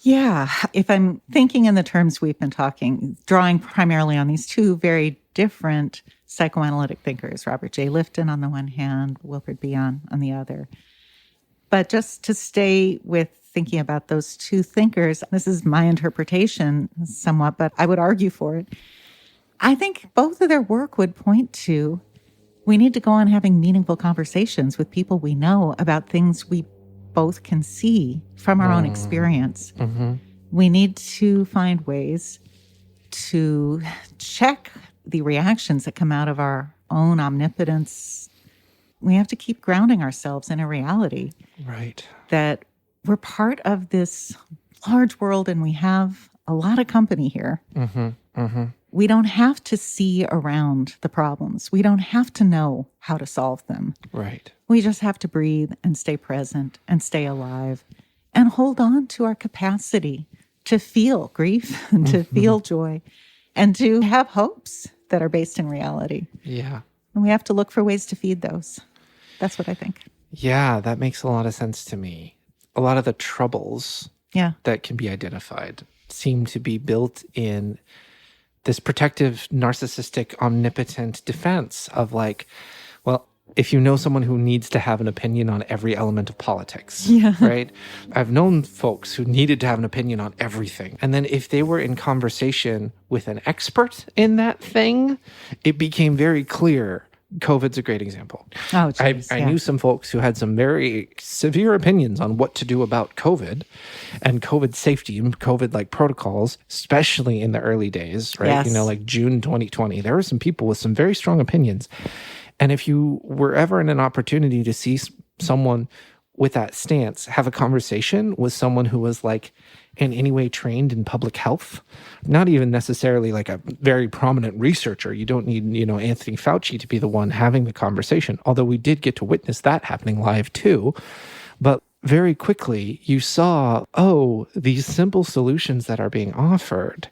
Yeah. If I'm thinking in the terms we've been talking, drawing primarily on these two very different psychoanalytic thinkers, Robert J. Lifton on the one hand, Wilfred Bion on the other. But just to stay with thinking about those two thinkers, this is my interpretation somewhat, but I would argue for it. I think both of their work would point to, we need to go on having meaningful conversations with people we know about things we both can see from our own experience. Mm-hmm. We need to find ways to check the reactions that come out of our own omnipotence. We have to keep grounding ourselves in a reality. Right. That we're part of this large world and we have a lot of company here. Mm-hmm. Mm-hmm. We don't have to see around the problems. We don't have to know how to solve them. Right. We just have to breathe and stay present and stay alive and hold on to our capacity to feel grief and to feel joy and to have hopes that are based in reality. Yeah. And we have to look for ways to feed those. That's what I think. Yeah, that makes a lot of sense to me. A lot of the troubles that can be identified seem to be built in this protective, narcissistic, omnipotent defense of like, well, if you know someone who needs to have an opinion on every element of politics, right? I've known folks who needed to have an opinion on everything. And then if they were in conversation with an expert in that thing, it became very clear. COVID's a great example. Oh, geez, I knew some folks who had some very severe opinions on what to do about COVID and COVID safety and COVID like protocols, especially in the early days, right? Yes. You know, like June 2020, there were some people with some very strong opinions. And if you were ever in an opportunity to see someone with that stance, have a conversation with someone who was like in any way trained in public health, not even necessarily like a very prominent researcher. You don't need, Anthony Fauci to be the one having the conversation, although we did get to witness that happening live too. But very quickly you saw, these simple solutions that are being offered,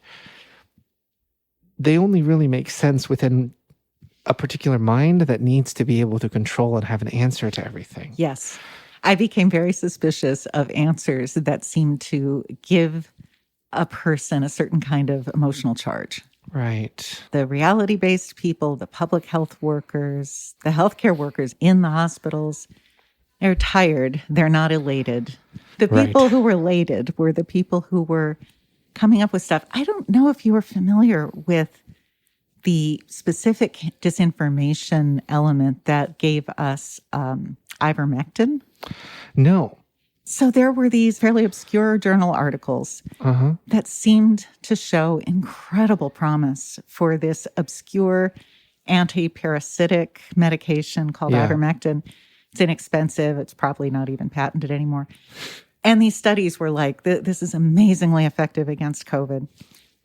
they only really make sense within a particular mind that needs to be able to control and have an answer to everything. Yes. I became very suspicious of answers that seemed to give a person a certain kind of emotional charge. Right. The reality-based people, the public health workers, the healthcare workers in the hospitals, they're tired. They're not elated. The people who were elated were the people who were coming up with stuff. I don't know if you were familiar with the specific disinformation element that gave us ivermectin. No. So there were these fairly obscure journal articles that seemed to show incredible promise for this obscure anti-parasitic medication called ivermectin. It's inexpensive. It's probably not even patented anymore. And these studies were like, this is amazingly effective against COVID.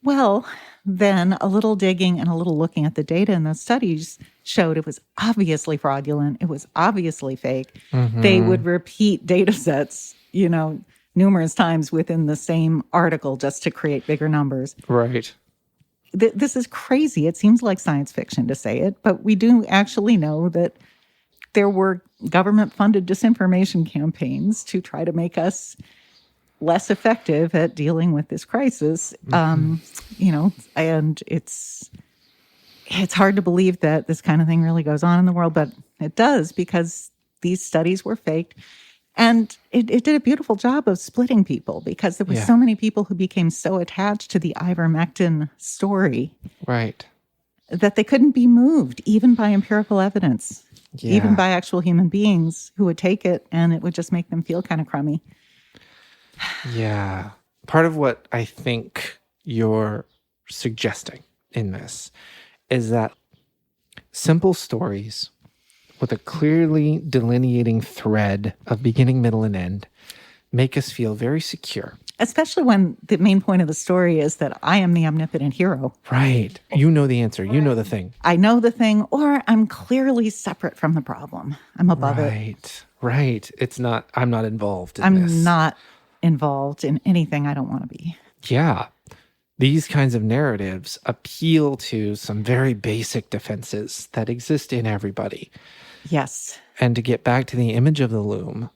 Well, then a little digging and a little looking at the data in those studies showed it was obviously fraudulent. It was obviously fake. Mm-hmm. They would repeat data sets, numerous times within the same article just to create bigger numbers. Right. This is crazy. It seems like science fiction to say it, but we do actually know that there were government-funded disinformation campaigns to try to make us less effective at dealing with this crisis, and it's hard to believe that this kind of thing really goes on in the world, but it does because these studies were faked. And it did a beautiful job of splitting people because there were so many people who became so attached to the ivermectin story. Right. That they couldn't be moved, even by empirical evidence, even by actual human beings who would take it, and it would just make them feel kind of crummy. Yeah. Part of what I think you're suggesting in this is that simple stories with a clearly delineating thread of beginning, middle, and end make us feel very secure. Especially when the main point of the story is that I am the omnipotent hero. Right. You know the answer. You know the thing. I know the thing, or I'm clearly separate from the problem. I'm above it. Right. It's not, I'm not involved in this. I'm not involved in anything I don't want to be. Yeah. These kinds of narratives appeal to some very basic defenses that exist in everybody. Yes. And to get back to the image of the loom,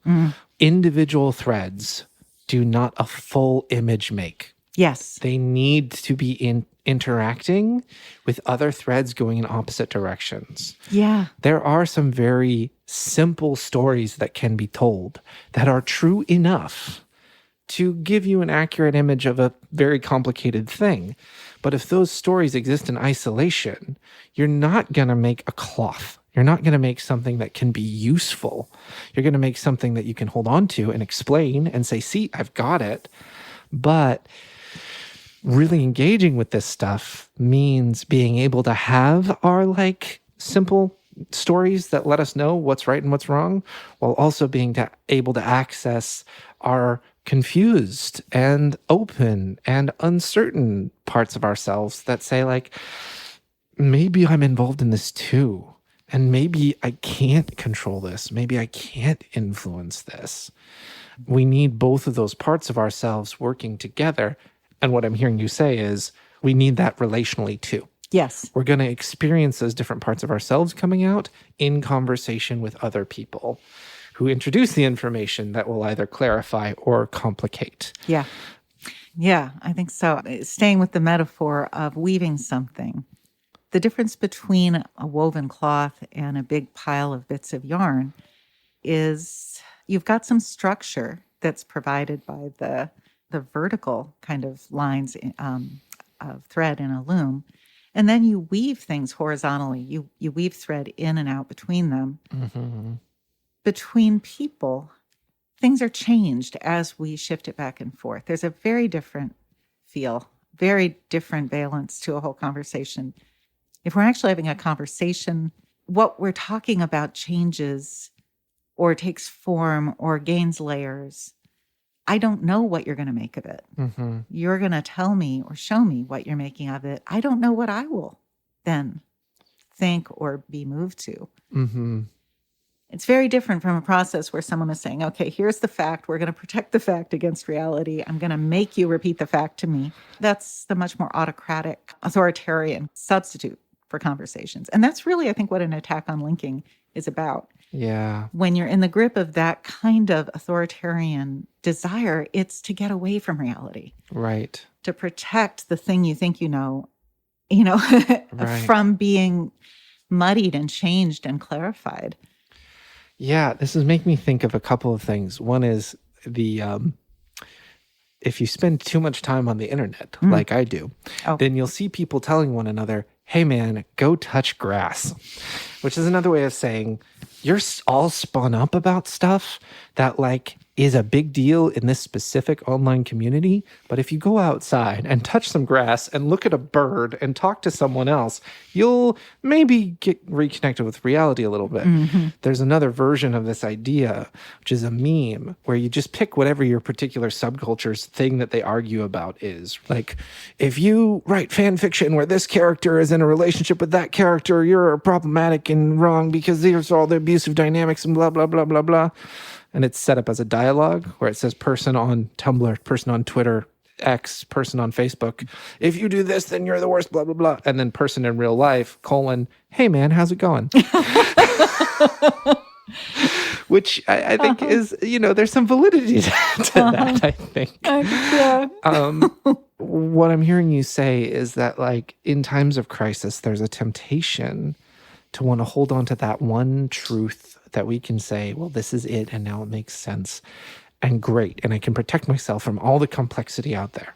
individual threads do not a full image make. Yes. They need to be interacting with other threads going in opposite directions. Yeah. There are some very simple stories that can be told that are true enough to give you an accurate image of a very complicated thing. But if those stories exist in isolation, you're not going to make a cloth. You're not going to make something that can be useful. You're going to make something that you can hold on to and explain and say, see, I've got it. But really engaging with this stuff means being able to have our like simple stories that let us know what's right and what's wrong, while also being able to access our confused and open and uncertain parts of ourselves that say like, maybe I'm involved in this too. And maybe I can't control this. Maybe I can't influence this. We need both of those parts of ourselves working together. And what I'm hearing you say is we need that relationally too. Yes. We're going to experience those different parts of ourselves coming out in conversation with other people who introduce the information that will either clarify or complicate. Yeah. Yeah, I think so. Staying with the metaphor of weaving something, the difference between a woven cloth and a big pile of bits of yarn is you've got some structure that's provided by the vertical kind of lines of thread in a loom. And then you weave things horizontally. You weave thread in and out between them. Mm-hmm. Between people, things are changed as we shift it back and forth. There's a very different feel, very different valence to a whole conversation. If we're actually having a conversation, what we're talking about changes or takes form or gains layers. I don't know what you're going to make of it. Mm-hmm. You're going to tell me or show me what you're making of it. I don't know what I will then think or be moved to. Mm-hmm. It's very different from a process where someone is saying, okay, here's the fact. We're going to protect the fact against reality. I'm going to make you repeat the fact to me. That's the much more autocratic, authoritarian substitute for conversations. And that's really, I think, what an attack on linking is about. Yeah. When you're in the grip of that kind of authoritarian desire, it's to get away from reality. Right. To protect the thing you think you know, right. from being muddied and changed and clarified. Yeah, this is making me think of a couple of things. One is if you spend too much time on the internet, like I do, then you'll see people telling one another, hey man, go touch grass, which is another way of saying you're all spun up about stuff that like is a big deal in this specific online community. But if you go outside and touch some grass and look at a bird and talk to someone else, you'll maybe get reconnected with reality a little bit. Mm-hmm. There's another version of this idea, which is a meme where you just pick whatever your particular subculture's thing that they argue about is. Like, if you write fan fiction where this character is in a relationship with that character, you're problematic and wrong because there's all the abusive dynamics and blah, blah, blah, blah, blah. And it's set up as a dialogue where it says person on Tumblr, person on Twitter, X, person on Facebook. If you do this, then you're the worst, blah, blah, blah. And then person in real life, : hey man, how's it going? Which I think is, there's some validity to that, I think. Yeah. What I'm hearing you say is that like in times of crisis, there's a temptation to want to hold on to that one truth that we can say, well, this is it, and now it makes sense, and great, and I can protect myself from all the complexity out there.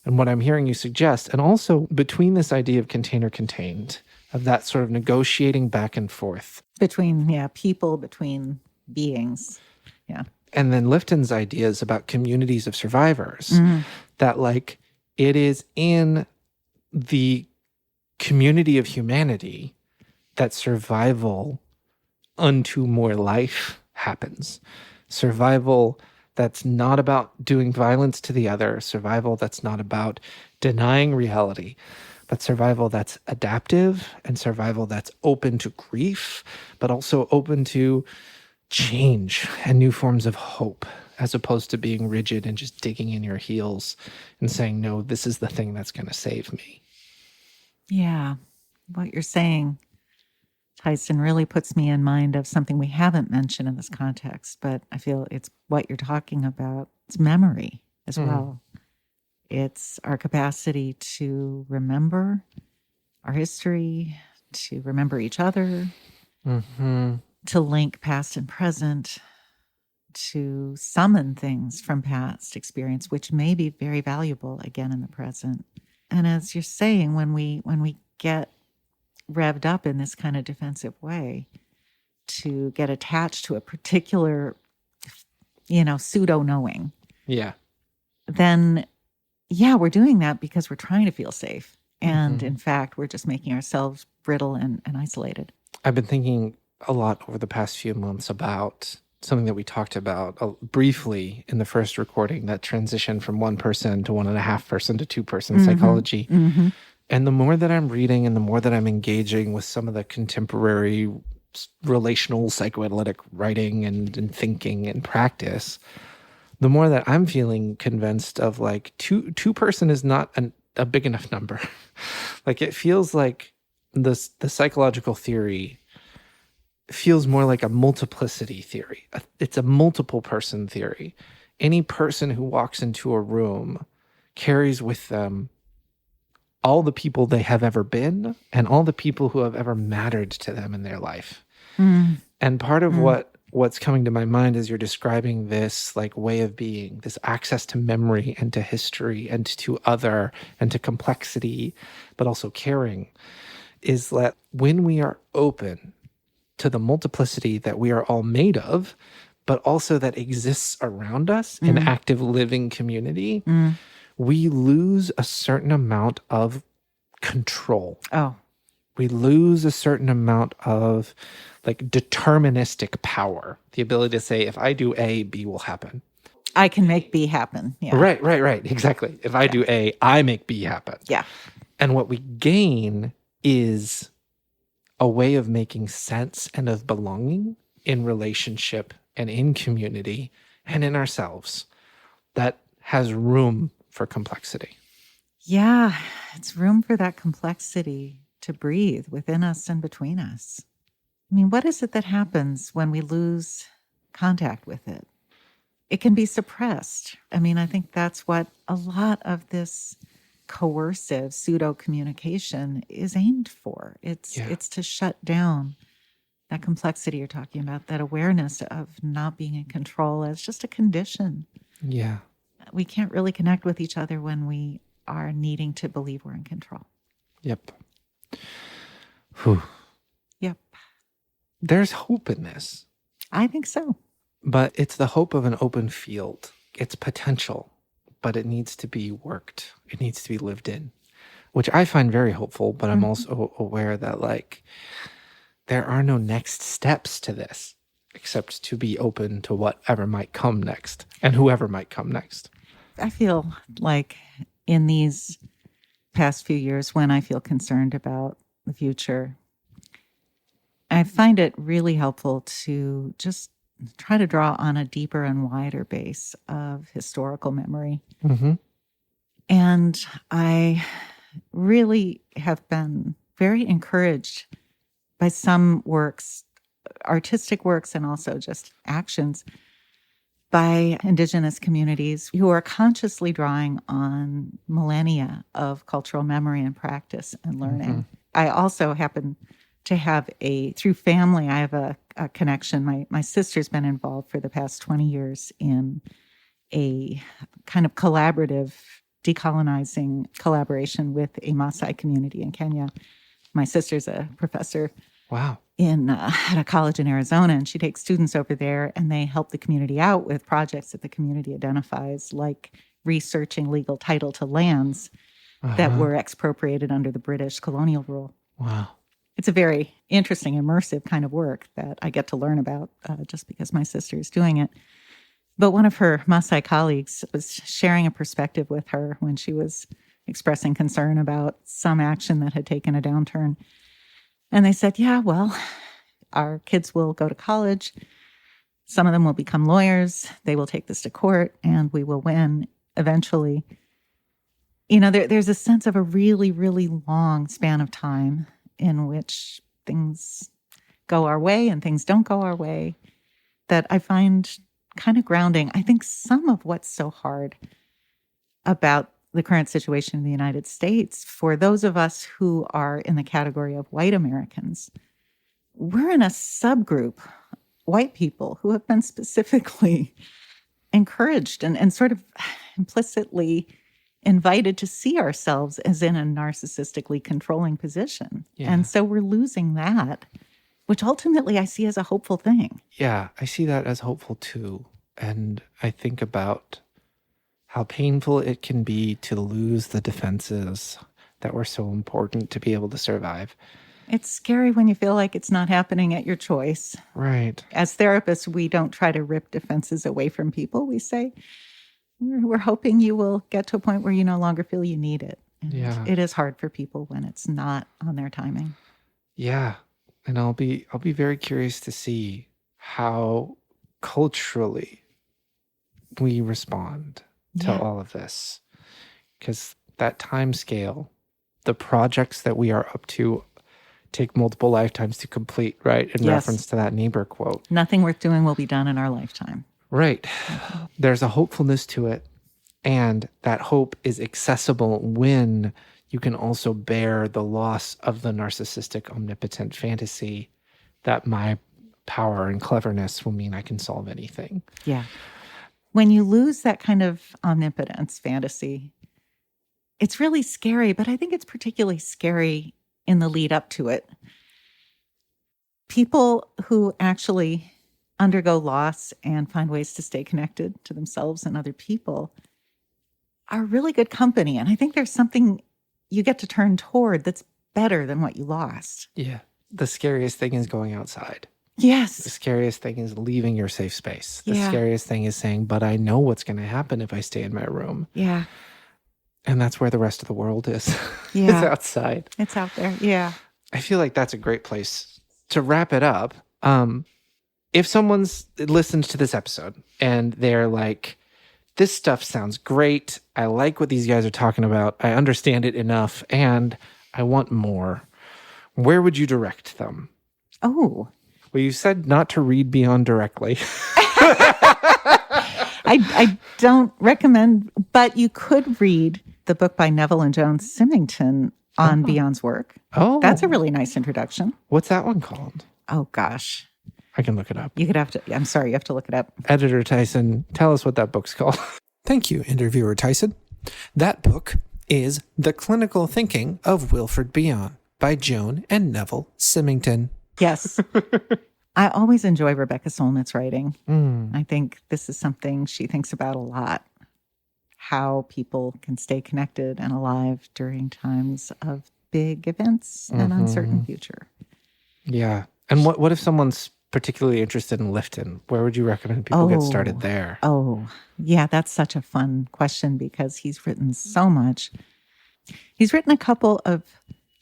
And what I'm hearing you suggest, and also between this idea of container-contained, of that sort of negotiating back and forth. Between, people, between beings, yeah. And then Lifton's ideas about communities of survivors, that like it is in the community of humanity that survival unto more life happens. Survival that's not about doing violence to the other, survival that's not about denying reality, but survival that's adaptive and survival that's open to grief, but also open to change and new forms of hope as opposed to being rigid and just digging in your heels and saying, no, this is the thing that's going to save me. Yeah. What you're saying, Tyson, really puts me in mind of something we haven't mentioned in this context, but I feel it's what you're talking about. It's memory as well. It's our capacity to remember our history, to remember each other, to link past and present, to summon things from past experience, which may be very valuable again in the present. And as you're saying, when we get revved up in this kind of defensive way, to get attached to a particular, pseudo knowing. Yeah. Then, we're doing that because we're trying to feel safe. And in fact, we're just making ourselves brittle and isolated. I've been thinking a lot over the past few months about something that we talked about briefly in the first recording, that transition from 1 person to 1.5 person to 2 person psychology. And the more that I'm reading and the more that I'm engaging with some of the contemporary relational psychoanalytic writing and thinking and practice, the more that I'm feeling convinced of like two person is not a big enough number. Like it feels like the psychological theory feels more like a multiplicity theory. It's a multiple person theory. Any person who walks into a room carries with them all the people they have ever been and all the people who have ever mattered to them in their life. And part of what's coming to my mind as you're describing this like way of being, this access to memory and to history and to other and to complexity, but also caring, is that when we are open to the multiplicity that we are all made of, but also that exists around us in active living community, we lose a certain amount of control. We lose a certain amount of like deterministic power, the ability to say, if I do A, B will happen. I can make B happen. Yeah. Right. Exactly. If I do A, I make B happen. Yeah. And what we gain is a way of making sense and of belonging in relationship and in community and in ourselves that has room for complexity. Yeah, it's room for that complexity to breathe within us and between us. I mean, what is it that happens when we lose contact with it? It can be suppressed. I mean, I think that's what a lot of this coercive pseudo communication is aimed for. It's to shut down that complexity you're talking about, that awareness of not being in control as just a condition. Yeah. We can't really connect with each other when we are needing to believe we're in control. Yep. Whew. Yep. There's hope in this. I think so. But it's the hope of an open field. It's potential, but it needs to be worked. It needs to be lived in, which I find very hopeful, but I'm also aware that like there are no next steps to this except to be open to whatever might come next and whoever might come next. I feel like in these past few years when I feel concerned about the future, I find it really helpful to just try to draw on a deeper and wider base of historical memory. And I really have been very encouraged by some works, artistic works, and also just actions by Indigenous communities who are consciously drawing on millennia of cultural memory and practice and learning. I also happen to have through family, I have a connection. My sister's been involved for the past 20 years in a kind of collaborative, decolonizing collaboration with a Maasai community in Kenya. My sister's a professor. Wow. At a college in Arizona, and she takes students over there and they help the community out with projects that the community identifies, like researching legal title to lands that were expropriated under the British colonial rule. Wow. It's a very interesting, immersive kind of work that I get to learn about just because my sister is doing it. But one of her Maasai colleagues was sharing a perspective with her when she was expressing concern about some action that had taken a downturn. And they said, yeah, well, our kids will go to college. Some of them will become lawyers. They will take this to court, and we will win eventually. There's a sense of a really, really long span of time in which things go our way and things don't go our way that I find kind of grounding. I think some of what's so hard about the current situation in the United States, for those of us who are in the category of white Americans, we're in a subgroup, white people, who have been specifically encouraged and sort of implicitly invited to see ourselves as in a narcissistically controlling position. Yeah. And so we're losing that, which ultimately I see as a hopeful thing. Yeah, I see that as hopeful too. And I think about how painful it can be to lose the defenses that were so important to be able to survive. It's scary when you feel like it's not happening at your choice. Right. As therapists, we don't try to rip defenses away from people. We say, we're hoping you will get to a point where you no longer feel you need it. And it is hard for people when it's not on their timing. Yeah. And I'll be very curious to see how culturally we respond to all of this. Because that time scale, the projects that we are up to take multiple lifetimes to complete, right? In reference to that neighbor quote. Nothing worth doing will be done in our lifetime. Right. There's a hopefulness to it. And that hope is accessible when you can also bear the loss of the narcissistic omnipotent fantasy that my power and cleverness will mean I can solve anything. Yeah. When you lose that kind of omnipotence fantasy, it's really scary, but I think it's particularly scary in the lead up to it. People who actually undergo loss and find ways to stay connected to themselves and other people are really good company. And I think there's something you get to turn toward that's better than what you lost. Yeah. The scariest thing is going outside. Yes. The scariest thing is leaving your safe space. The Yeah. scariest thing is saying, but I know what's going to happen if I stay in my room. Yeah. And that's where the rest of the world is. Yeah. It's outside. It's out there. Yeah. I feel like that's a great place to wrap it up. If someone's listened to this episode and they're like, this stuff sounds great. I like what these guys are talking about. I understand it enough and I want more. Where would you direct them? Oh. Well, you said not to read Bion directly. I don't recommend, but you could read the book by Neville and Joan Symington on Bion's work. Oh. That's a really nice introduction. What's that one called? Oh, gosh. I can look it up. You have to look it up. Editor Tyson, tell us what that book's called. Thank you, interviewer Tyson. That book is The Clinical Thinking of Wilfred Bion by Joan and Neville Symington. Yes. I always enjoy Rebecca Solnit's writing. Mm. I think this is something she thinks about a lot, how people can stay connected and alive during times of big events and uncertain future. Yeah. And what if someone's particularly interested in Lifton? Where would you recommend people get started there? Oh, yeah, that's such a fun question because he's written so much. He's written a couple of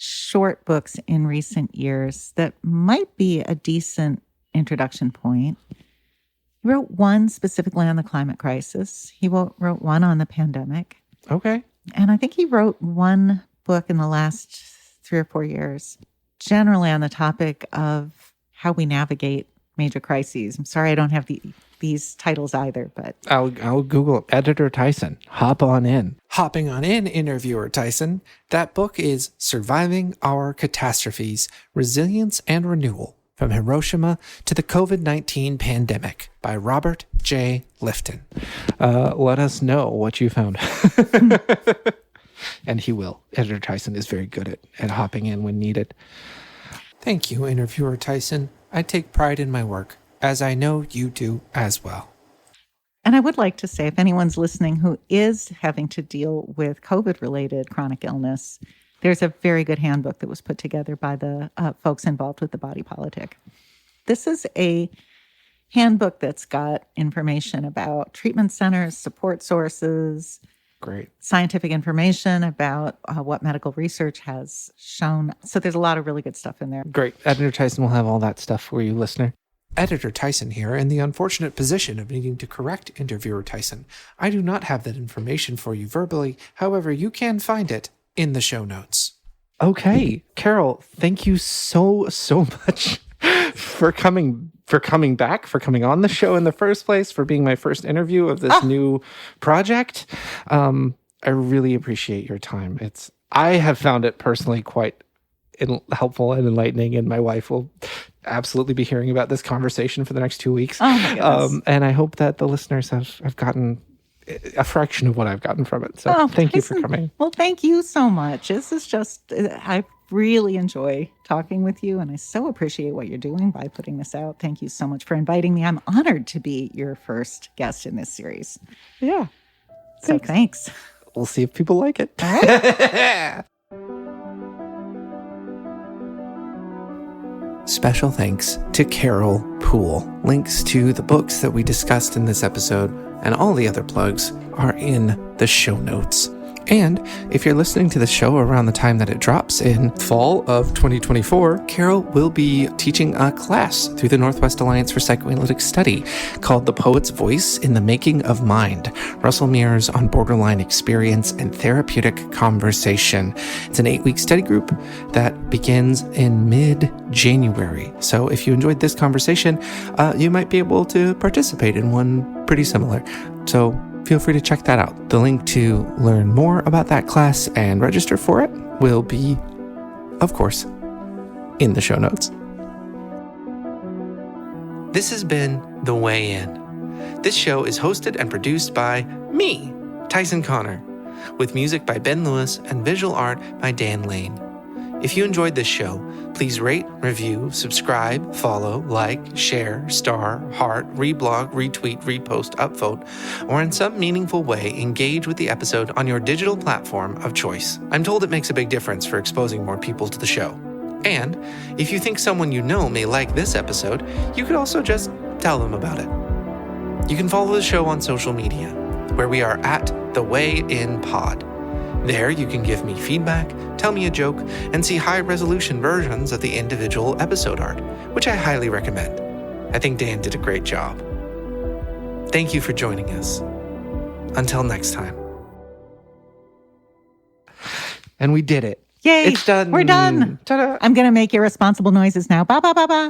short books in recent years that might be a decent introduction point. He wrote one specifically on the climate crisis. He wrote one on the pandemic. Okay. And I think he wrote one book in the last 3 or 4 years, generally on the topic of how we navigate major crises. I'm sorry I don't have these titles either, but I'll Google it. Editor Tyson, hop on in. Hopping on in, interviewer Tyson. That book is Surviving Our Catastrophes, Resilience and Renewal, From Hiroshima to the COVID-19 Pandemic by Robert J. Lifton. Let us know what you found. And he will. Editor Tyson is very good at hopping in when needed. Thank you, interviewer Tyson. I take pride in my work, as I know you do as well. And I would like to say, if anyone's listening who is having to deal with COVID-related chronic illness, there's a very good handbook that was put together by the folks involved with the body politic. This is a handbook that's got information about treatment centers, support sources, Great. scientific information about what medical research has shown. So there's a lot of really good stuff in there. Great. Editor Tyson will have all that stuff for you, listener. Editor Tyson here, in the unfortunate position of needing to correct interviewer Tyson. I do not have that information for you verbally. However, you can find it in the show notes. Okay, Carol, thank you so much for coming back, for coming on the show in the first place, for being my first interview of this new project. I really appreciate your time. I have found it personally quite helpful and enlightening, and my wife will absolutely be hearing about this conversation for the next 2 weeks. Oh my goodness. And I hope that the listeners have gotten a fraction of what I've gotten from it. So thank you for coming. Well, thank you so much. This is just, I really enjoy talking with you, and I so appreciate what you're doing by putting this out. Thank you so much for inviting me. I'm honored to be your first guest in this series. Yeah. So thanks. We'll see if people like it. All right. Special thanks to Carol Poole. Links to the books that we discussed in this episode and all the other plugs are in the show notes. And if you're listening to the show around the time that it drops in fall of 2024, Carol will be teaching a class through the Northwest Alliance for Psychoanalytic Study called The Poet's Voice in the Making of Mind, Russell Mears on Borderline Experience and Therapeutic Conversation. It's an 8-week study group that begins in mid-January. So if you enjoyed this conversation, you might be able to participate in one pretty similar. So feel free to check that out. The link to learn more about that class and register for it will be, of course, in the show notes. This has been The Way In. This show is hosted and produced by me, Tyson Connor, with music by Ben Lewis and visual art by Dan Lane. If you enjoyed this show, please rate, review, subscribe, follow, like, share, star, heart, reblog, retweet, repost, upvote, or in some meaningful way engage with the episode on your digital platform of choice. I'm told it makes a big difference for exposing more people to the show. And if you think someone you know may like this episode, you could also just tell them about it. You can follow the show on social media, where we are at The Way In Pod. There you can give me feedback, tell me a joke, and see high-resolution versions of the individual episode art, which I highly recommend. I think Dan did a great job. Thank you for joining us. Until next time. And we did it. Yay! It's done. We're done. Ta-da. I'm going to make irresponsible noises now. Ba, ba, ba, ba.